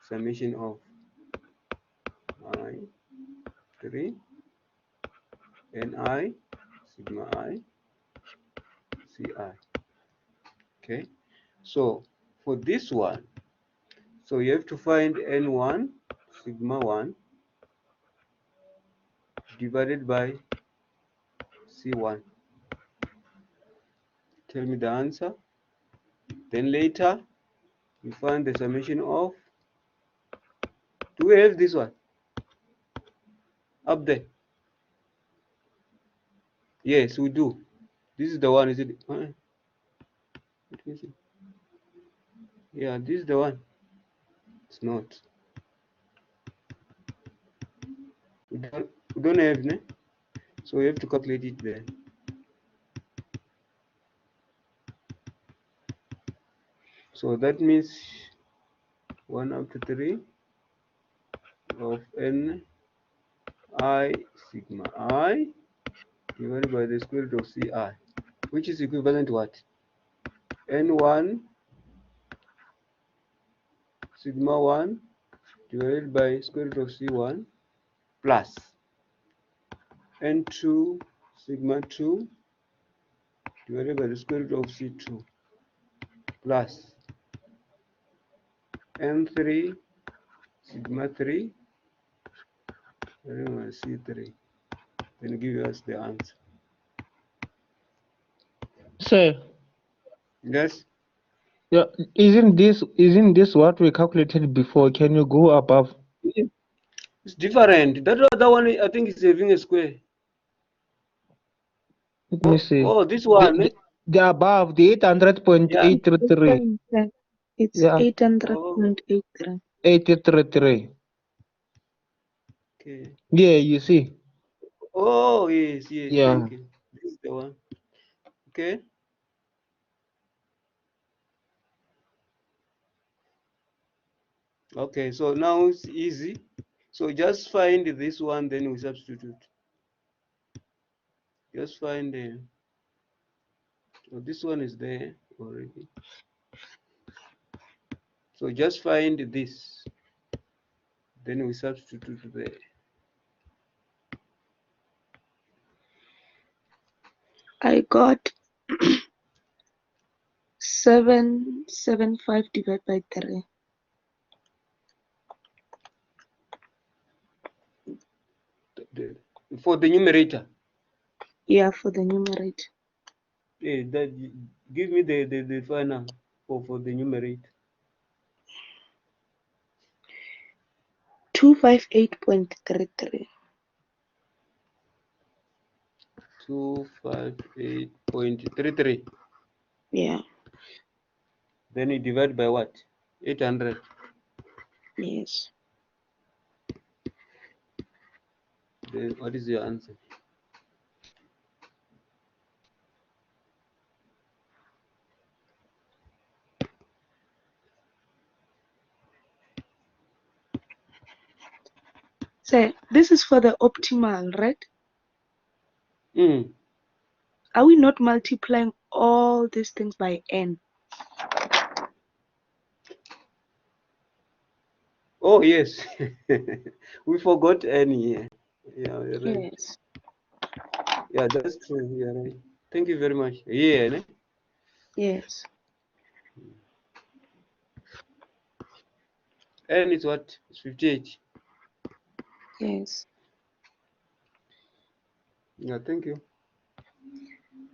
Summation of I3 Ni sigma I Ci. Okay. So for this one, so you have to find N1 sigma 1 divided by C1. Tell me the answer. Then later you find the summation of, do we have this one up there? Yes, we do. This is the one, is it? Let me see. Yeah, this is the one. It's not. We don't have, ne? So we have to calculate it there. So that means 1 up to 3 of n I sigma I divided by the square root of Ci, which is equivalent to what? N1 sigma 1 divided by square root of C1 plus N2 sigma 2 divided by the square root of C2 plus N3 sigma 3 divided by C3. Then give us the answer. Sir, Yes? yeah, isn't this what we calculated before? Can you go above? It's different. That other one, I think, is having a square. Let me see. Oh, this one. The above, the 800.833. It's Yeah, 800.83. 833. Okay. Yeah, you see. Oh, yes, yes. Yeah. Thank you. This is the one. Okay. Okay, so now it's easy. So just find this one, then we substitute. Just find so this one is there already. So just find this, then we substitute there. I got 775 divided by 3. For the numerator. Yeah, for the numerator. That give me the final for the numerator. 258.33. 258.33. Yeah. Then you divide by what? 800. Yes. Then what is your answer? So this is for the optimal, right? Mm. Are we not multiplying all these things by n? Oh yes. We forgot any here. Yeah, you're right. Yes. Yeah, that's true. You're right. Thank you very much. Yeah, ne? Yes. N is what? It's 58. Yes. Yeah, thank you.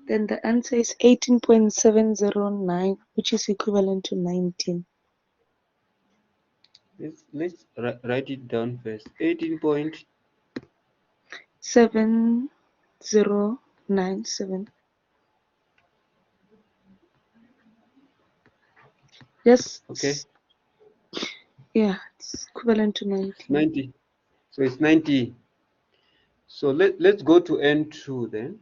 Then the answer is 18.709, which is equivalent to 19. Let's write it down first. 7097. Yes. Okay. Yeah, it's equivalent to 19. 90. So it's 90. So let's go to N2 then.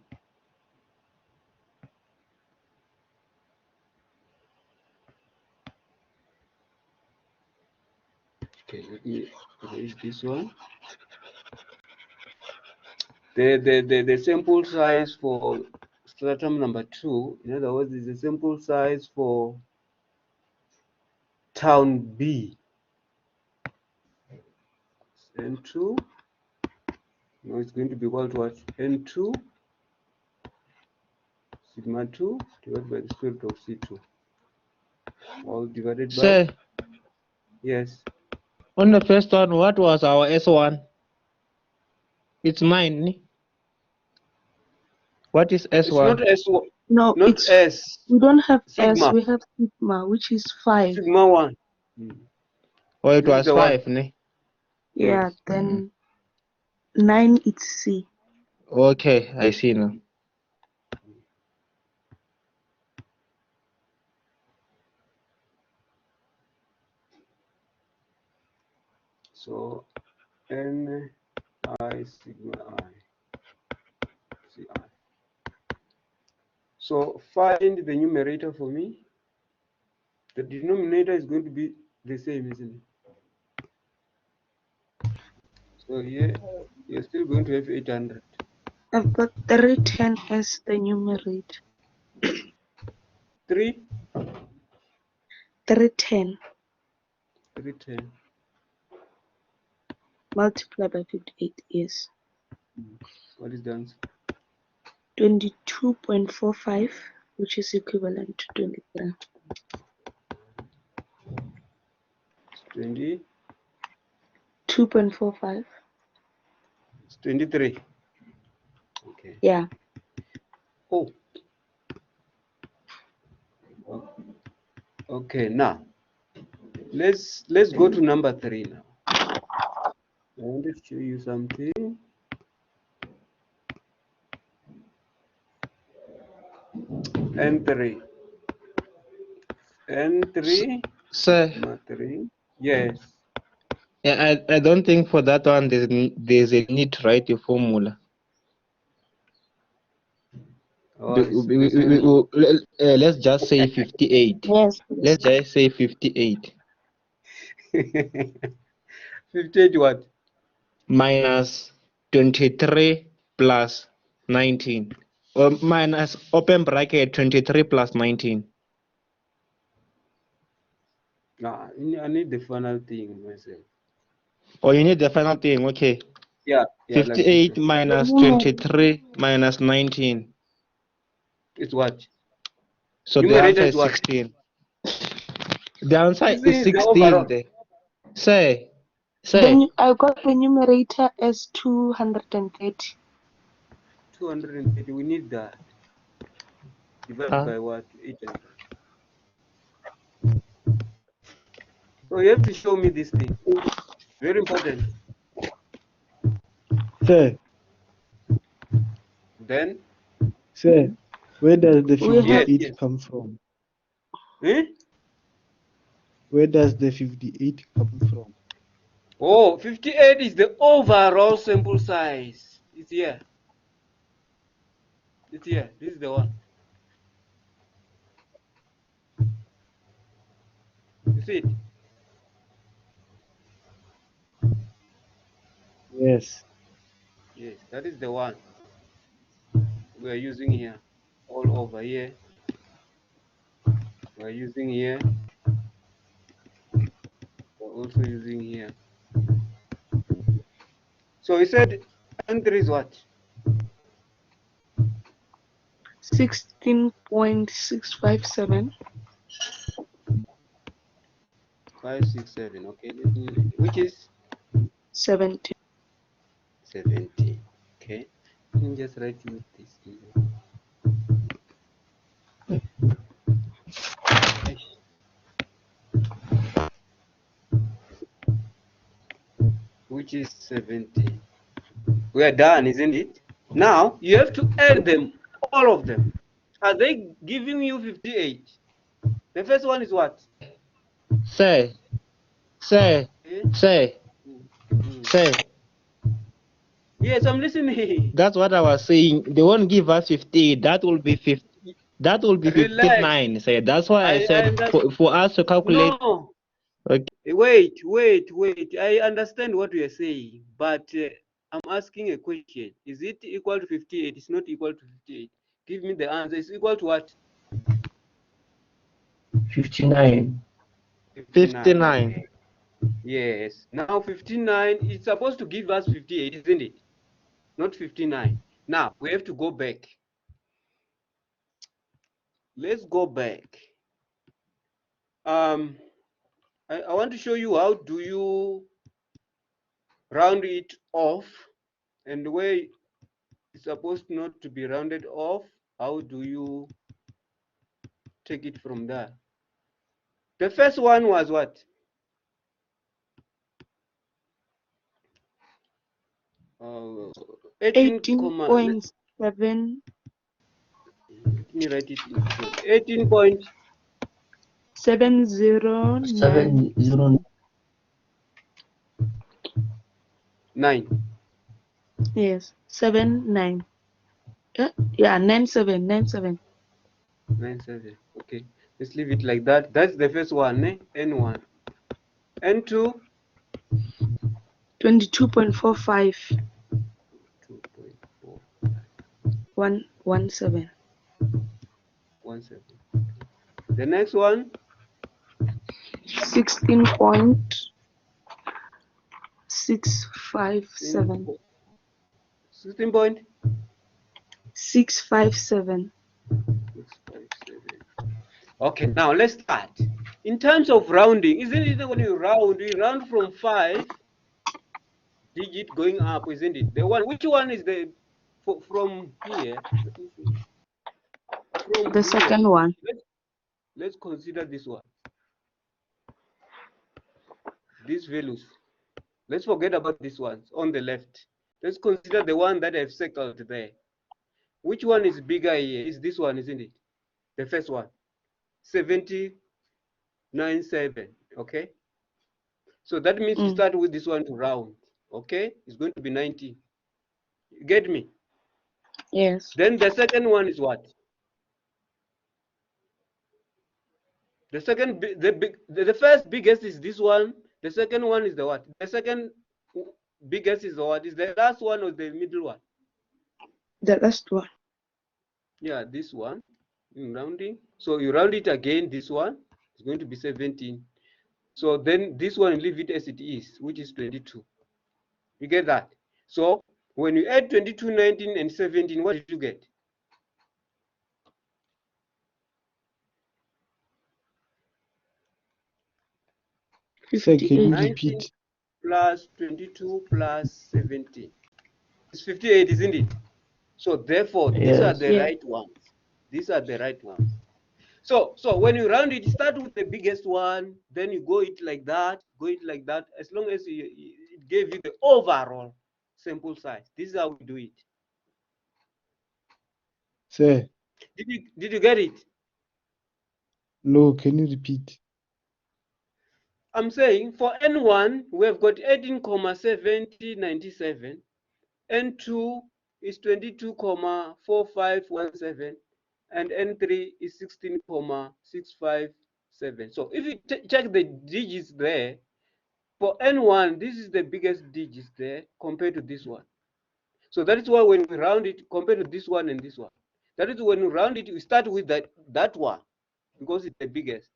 Okay, let me erase this one. The sample size for stratum number 2, in other words, is the sample size for town B. N2. Now it's going to be equal to what? N2 sigma 2 divided by the square root of C2. All divided by. Sir, Yes. on the first one, what was our S1? It's mine. What is It's S1? not S. No, Not it's S. we don't have Sigma. S, we have sigma, which is 5. Sigma 1. Oh, it This is was the 5, one. ne? Yeah, Yes. then 9 it's C. Okay, I see now. So N I sigma I Ci. So find the numerator for me. The denominator is going to be the same, isn't it? So here you're still going to have 800. I've got 310 as the numerator. 310 310. multiplied by 58 is What is the answer? 22.45, which is equivalent to 23. 20. 2.45. It's 23. Okay. Yeah. Oh. Okay. Now let's go to number 3 now. I want to show you something. N3. N3. Sir, Sigma 3. Yes. yeah, I don't think for that one there's a need to write a formula. Oh, it's the same. Let's just say 58. Yes. Let's just say 58 58 what? minus 23 plus 19. Or minus open bracket 23 plus 19. Nah, I need the final thing myself. Or you need the final thing, okay. Yeah, like 58 this. minus 23 minus 19. It's what? So the Numerator answer is is what? 16. The answer This is is the 16 overall. there. Say. Then I got the numerator as 230. 230. We need that. Divided by what? 800. So you have to show me this thing. Very important. Sir, Then? sir, where does the We have 58 Yes. come from? Eh? Where does the 58 come from? Oh, 58 is the overall sample size. It's here. It's here. This is the one. You see it? Yes. Yes, that is the one we are using here. All over here. We are using here. We're also using here. So he said N3 is what? 16.657. 567. Okay, which is 70. 70. Okay, let me just write you this here. Which is 70. We are done, isn't it? Now you have to add them, all of them. Are they giving you 58? The first one is what? Say. Eh? Say. Yes, I'm listening. That's what I was saying. They won't give us 58. That will be 50. That will be Relax. 59. Say that's why I said for us to calculate. No. Okay. Wait. I understand what you are saying, but I'm asking a question. Is it equal to 58? It's not equal to 58. Give me the answer. It's equal to what? 59. 59. Yes. Now 59 is supposed to give us 58, isn't it? Not 59. Now we have to go back. Let's go back. I want to show you how do you round it off, and the way it's supposed not to be rounded off. How do you take it from there? The first one was what? Uh, 18.7. Let me write it in full. 18.709. 709. 9. Yes. 7, 9. Yeah, 9, 7, 9, 7. 9, 7. Okay, let's leave it like that. That's the first one, eh? N1. N2, 22.45. 2.417. 117. The next one, 16.657. 16 point 657. 657. Okay, now let's start. In terms of rounding, isn't it when you round from 5 digit going up, isn't it? The one, which one is the from here? Let me see. From The here, second one. let's consider this one. These values. Let's forget about these ones on the left. Let's consider the one that I've circled there. Which one is bigger here? Is this one, isn't it? The first one. 70.97. Okay. So that means we start with this one to round. Okay. It's going to be 90. You get me? Yes. Then the second one is what? The second, the first biggest is this one. The second one is the what? The second biggest is the what? Is the last one or the middle one? The last one. Yeah, this one in rounding. So you round it again. This one is going to be 17. So then this one, leave it as it is, which is 22. You get that? So when you add 22, 19, and 17, what did you get? Sir, can you 19 repeat? plus 22 plus 17. It's 58, isn't it? So therefore, these are Yes. the right ones. These are the right ones. So when you round it, start with the biggest one, then you go it like that, as long as it gave you the overall sample size. This is how we do it. Sir, Did you get it? no, can you repeat? I'm saying for N1, we have got 18,7097. N2 is 22,4517. And N3 is 16,657. So if you check the digits there, for N1, this is the biggest digits there compared to this one. So that is why when we round it, compared to this one and this one, that is when we round it, we start with that one because it's the biggest.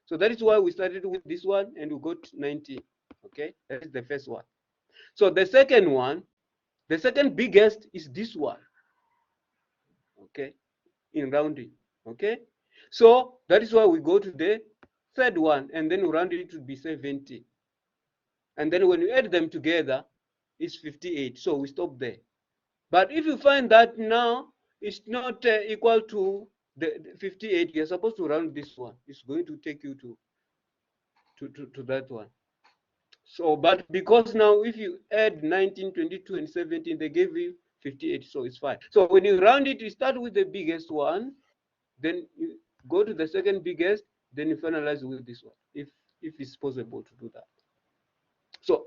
So that is why we started with this one and we got 19. Okay, that is the first one. So the second one, the second biggest is this one. Okay, in rounding. Okay, so that is why we go to the third one and then we round it to be 70. And then when you add them together, it's 58. So we stop there. But if you find that now it's not equal to the 58, you're supposed to round this one. It's going to take you to that one. So, but because now if you add 19, 22, and 17, they gave you 58, so it's fine. So when you round it, you start with the biggest one, then you go to the second biggest, then you finalize with this one, if it's possible to do that. So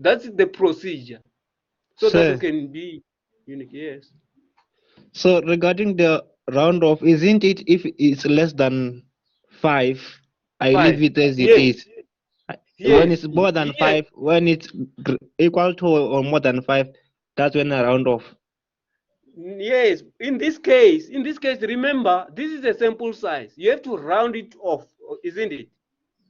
that's the procedure, so that you Sir, can be unique. Yes. so regarding the round off, isn't it if it's less than 5, I leave 5. it as it Yes. is. When Yes. it's more than Yes. 5, when it's equal to or more than 5, that's when I round off. Yes, in this case, remember, this is a sample size. You have to round it off, isn't it?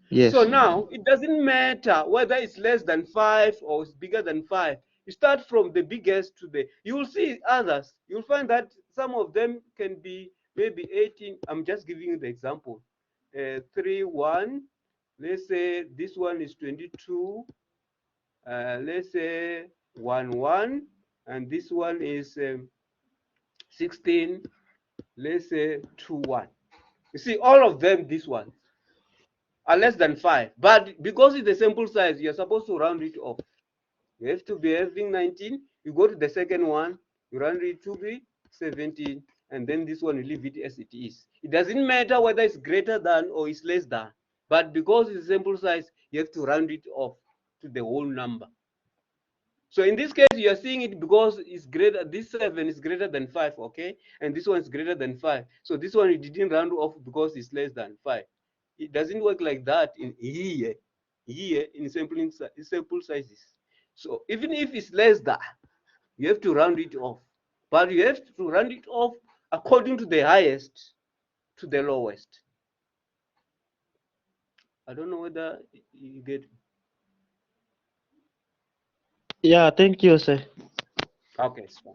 Yes. So now it doesn't matter whether it's less than 5 or it's bigger than 5. You start from the biggest to the, you will see others. You'll find that some of them can be maybe 18. I'm just giving you the example. 3, 1. Let's say this one is 22. Let's say 1, 1. And this one is 16. Let's say 2, 1. You see, all of them, these ones, are less than 5. But because it's the sample size, you're supposed to round it off. You have to be having 19. You go to the second one, you round it to be 17. And then this one, you leave it as it is. It doesn't matter whether it's greater than or it's less than. But because it's sample size, you have to round it off to the whole number. So in this case, you are seeing it because it's greater. This 7 is greater than 5, okay, and this one is greater than 5. So this one it didn't round off because it's less than 5. It doesn't work like that in here in sample sizes. So even if it's less than, you have to round it off, but you have to round it off according to the highest to the lowest. I don't know whether you get. Yeah, thank you, sir. Okay, it's fine.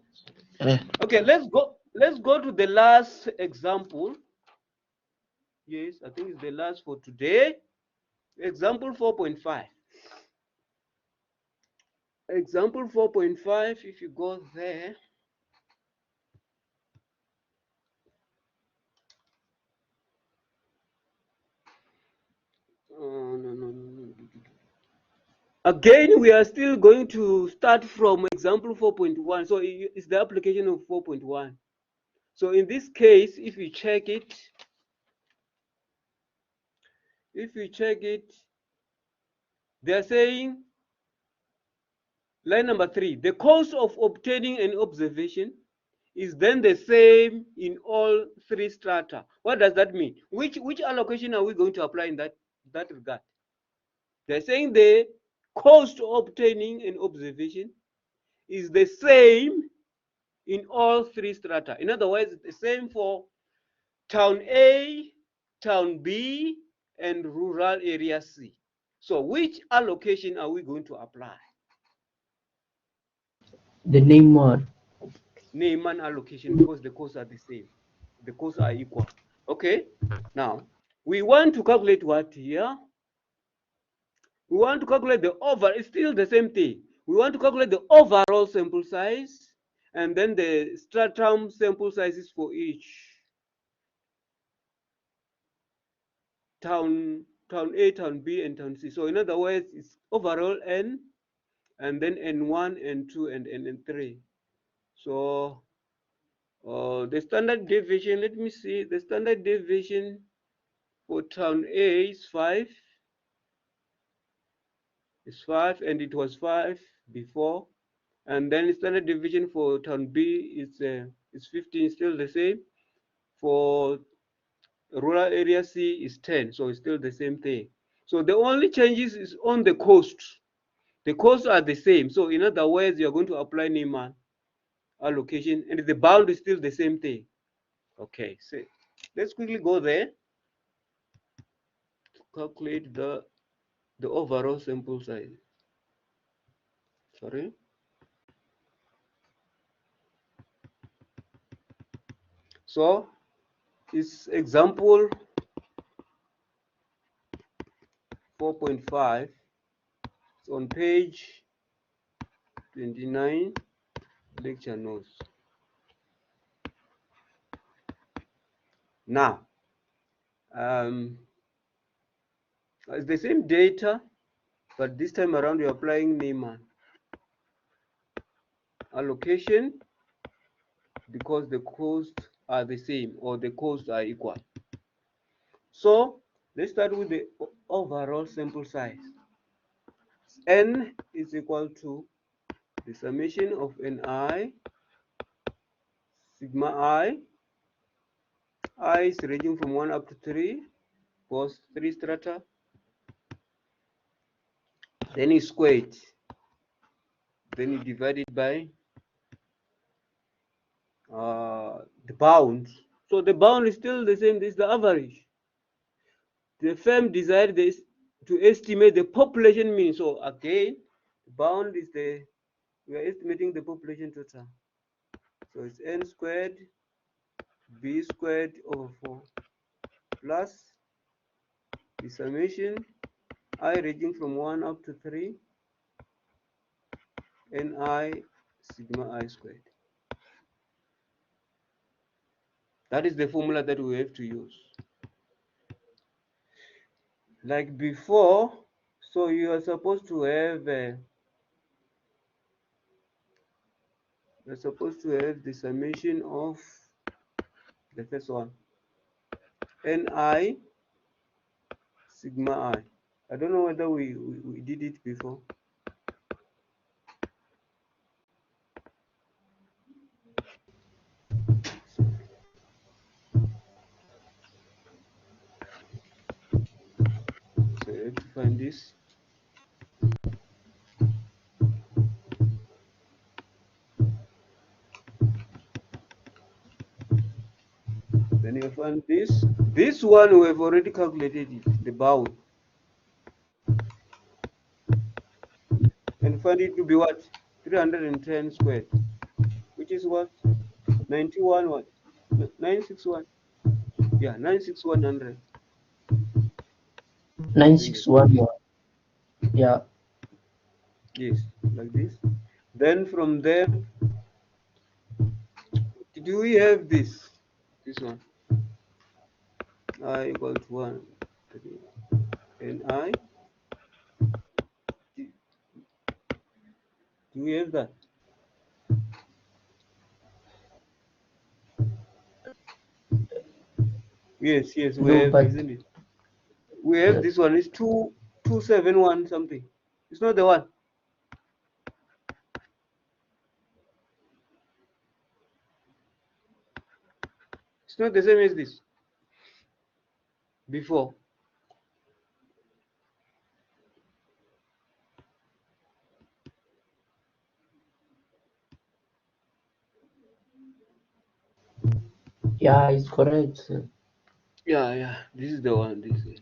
Uh, Okay, let's go to the last example. Yes, I think it's the last for today. Example 4.5. Example 4.5, if you go there. No. Again, we are still going to start from example 4.1. So it's the application of 4.1. So in this case, if you check it, they're saying line number 3, the cost of obtaining an observation is then the same in all 3 strata. What does that mean? Which allocation are we going to apply in that regard? They're saying the cost of obtaining an observation is the same in all 3 strata. In other words, it's the same for town A, town B, and rural area C. So which allocation are we going to apply? The name one. Neyman allocation, because the costs are the same. The costs are equal. Okay. Now, we want to calculate what here? We want to calculate the it's still the same thing. We want to calculate the overall sample size and then the stratum sample sizes for each town A, town B, and town C. So in other words, it's overall N, and then N1, N2, and N3. So the standard deviation, let me see, the standard deviation for town A is 5. It's 5, and it was 5 before. And then standard deviation for town B is 15, still the same. For rural area C is 10, so it's still the same thing. So the only changes is on the cost. The costs are the same. So in other words, you're going to apply Neyman allocation, and the bound is still the same thing. Okay, so let's quickly go there to calculate the overall sample size. Sorry. So it's example 4.5. It's on page 29, lecture notes. Now, it's the same data, but this time around we're applying Neyman allocation because the costs are the same, or the costs are equal. So let's start with the overall sample size. N is equal to the summation of Ni sigma I is ranging from 1 up to 3, both 3 strata. Then you square it. Then you divide it by the bound. So the bound is still the same. This is the average. The firm decided this to estimate the population mean. So again, the bound is we are estimating the population total. So it's n squared b squared over 4 plus the summation I ranging from 1 up to 3 ni sigma I squared. That is the formula that we have to use. Like before, so you are supposed to have the summation of the first one, ni sigma I. I don't know whether we did it before. this. Then you find this. This one we have already calculated it, the bound. And find it to be what? 310 squared, which is what? 91 what? 961. Yeah, 96100. 9611. Yeah. Yes, like this. Then from there, do we have this? This one. I equal to 1. And I. Do we have that? Yes, yes, we No, have, but isn't it? We have this one. It's 2271 something. It's not the one. It's not the same as this. Before. yeah, it's correct, sir. Yeah, yeah. This is the one. This is.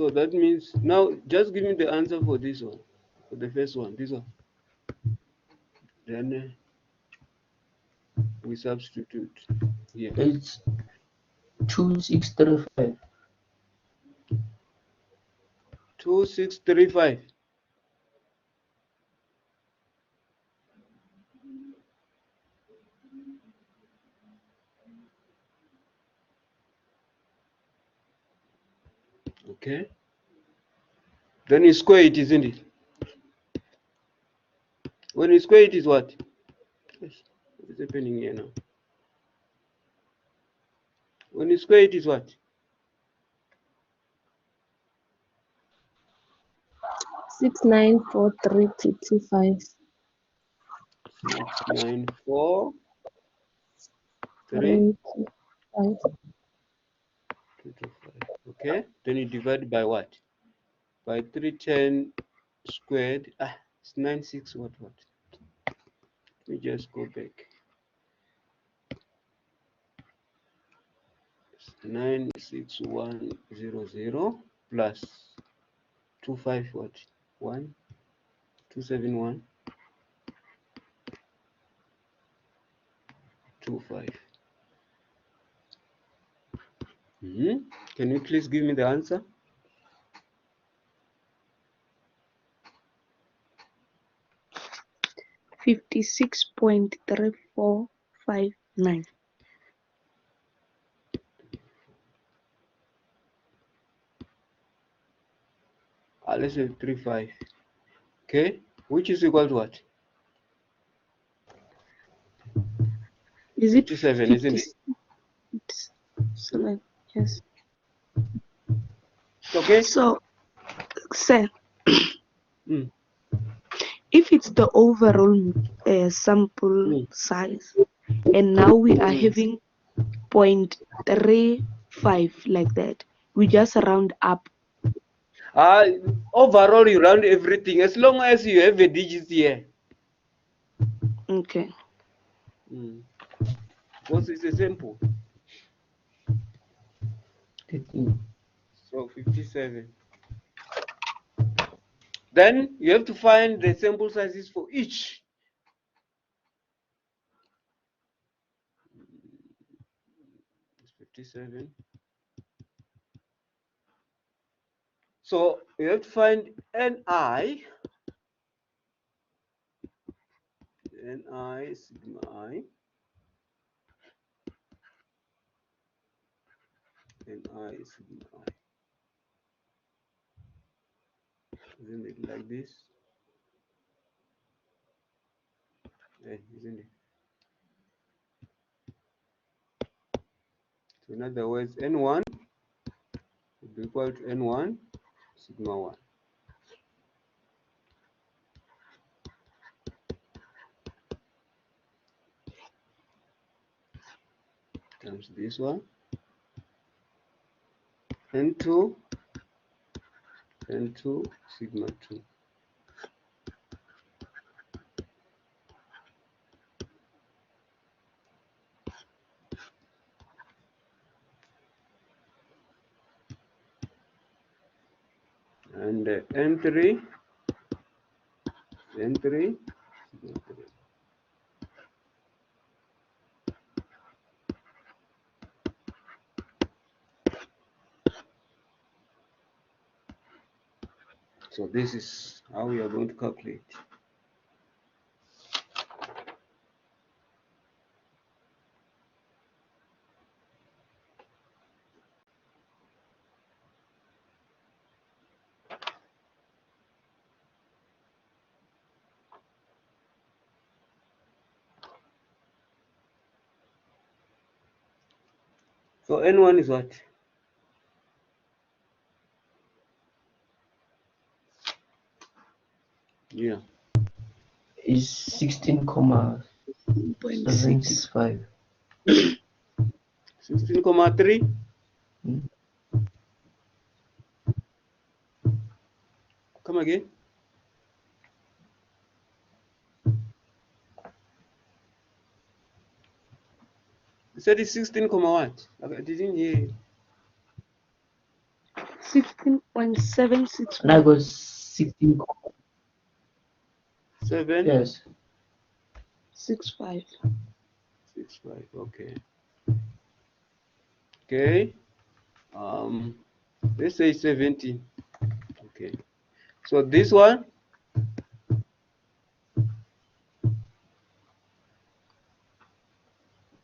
So that means now just give me the answer for this one, for the first one, this one. Then we substitute here. It's 2635. 2635. Okay. Then you square it, isn't it? When you square it is what? What is happening here now? When you square it is what? 6943225. 694 325. 225. Okay. Then you divide by what? By 310 squared. It's 96 what? Let me just go back. 96100 plus 25 what? 1271 25. Can you please give me the answer? $56.3459. Let's say 35. Okay, which is equal to what? Is it 57, isn't it? 57? Yes. Okay. So, sir, Mm. if it's the overall sample size, and now we are having 0.35 like that, we just round up. Overall, you round everything as long as you have a digit here. Okay. Because it's a sample. 13. So 57. Then you have to find the sample sizes for each. It's 57. So you have to find Ni, sigma I, Ni sigma I. Isn't it like this? Isn't it? So in other words, N1 would be equal to N1 sigma 1. times this one, N2 sigma 2. And N3 sigma 3. So this is how we are going to calculate. So N1 is what? Yeah. Is 16,765. 16,3. Mm. Come again. You said it's 16, what? I didn't hear you. 16.765. And I got 16. 7. Yes. 65. 65. Okay. Okay. Let's say 17. Okay. So this one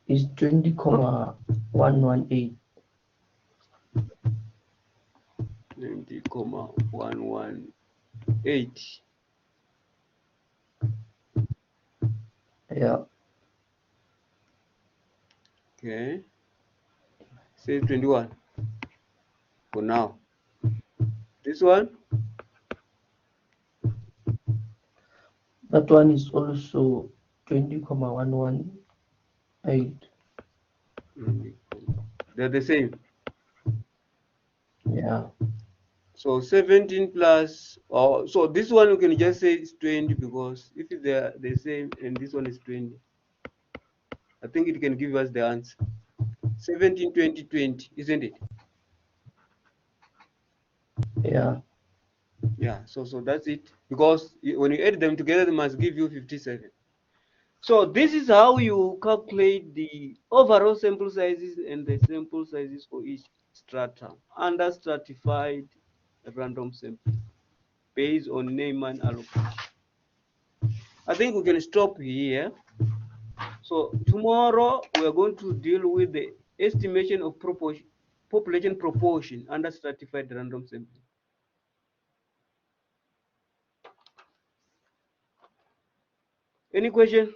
Is 20,118. 20,118. Yeah. Okay. Say 21 for now. This one, That one is also 20,118. they're the same. Yeah. So 17 plus, or so this one you can just say it's 20 because if they're the same and this one is 20, I think it can give us the answer. 17, 20, 20, isn't it? Yeah. Yeah, so that's it. Because when you add them together, they must give you 57. So this is how you calculate the overall sample sizes and the sample sizes for each strata under stratified random sampling based on Neyman allocation. I think we can stop here. So tomorrow we are going to deal with the estimation of population proportion under stratified random sampling. Any question?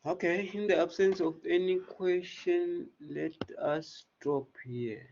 Okay, in the absence of any question, let us stop here.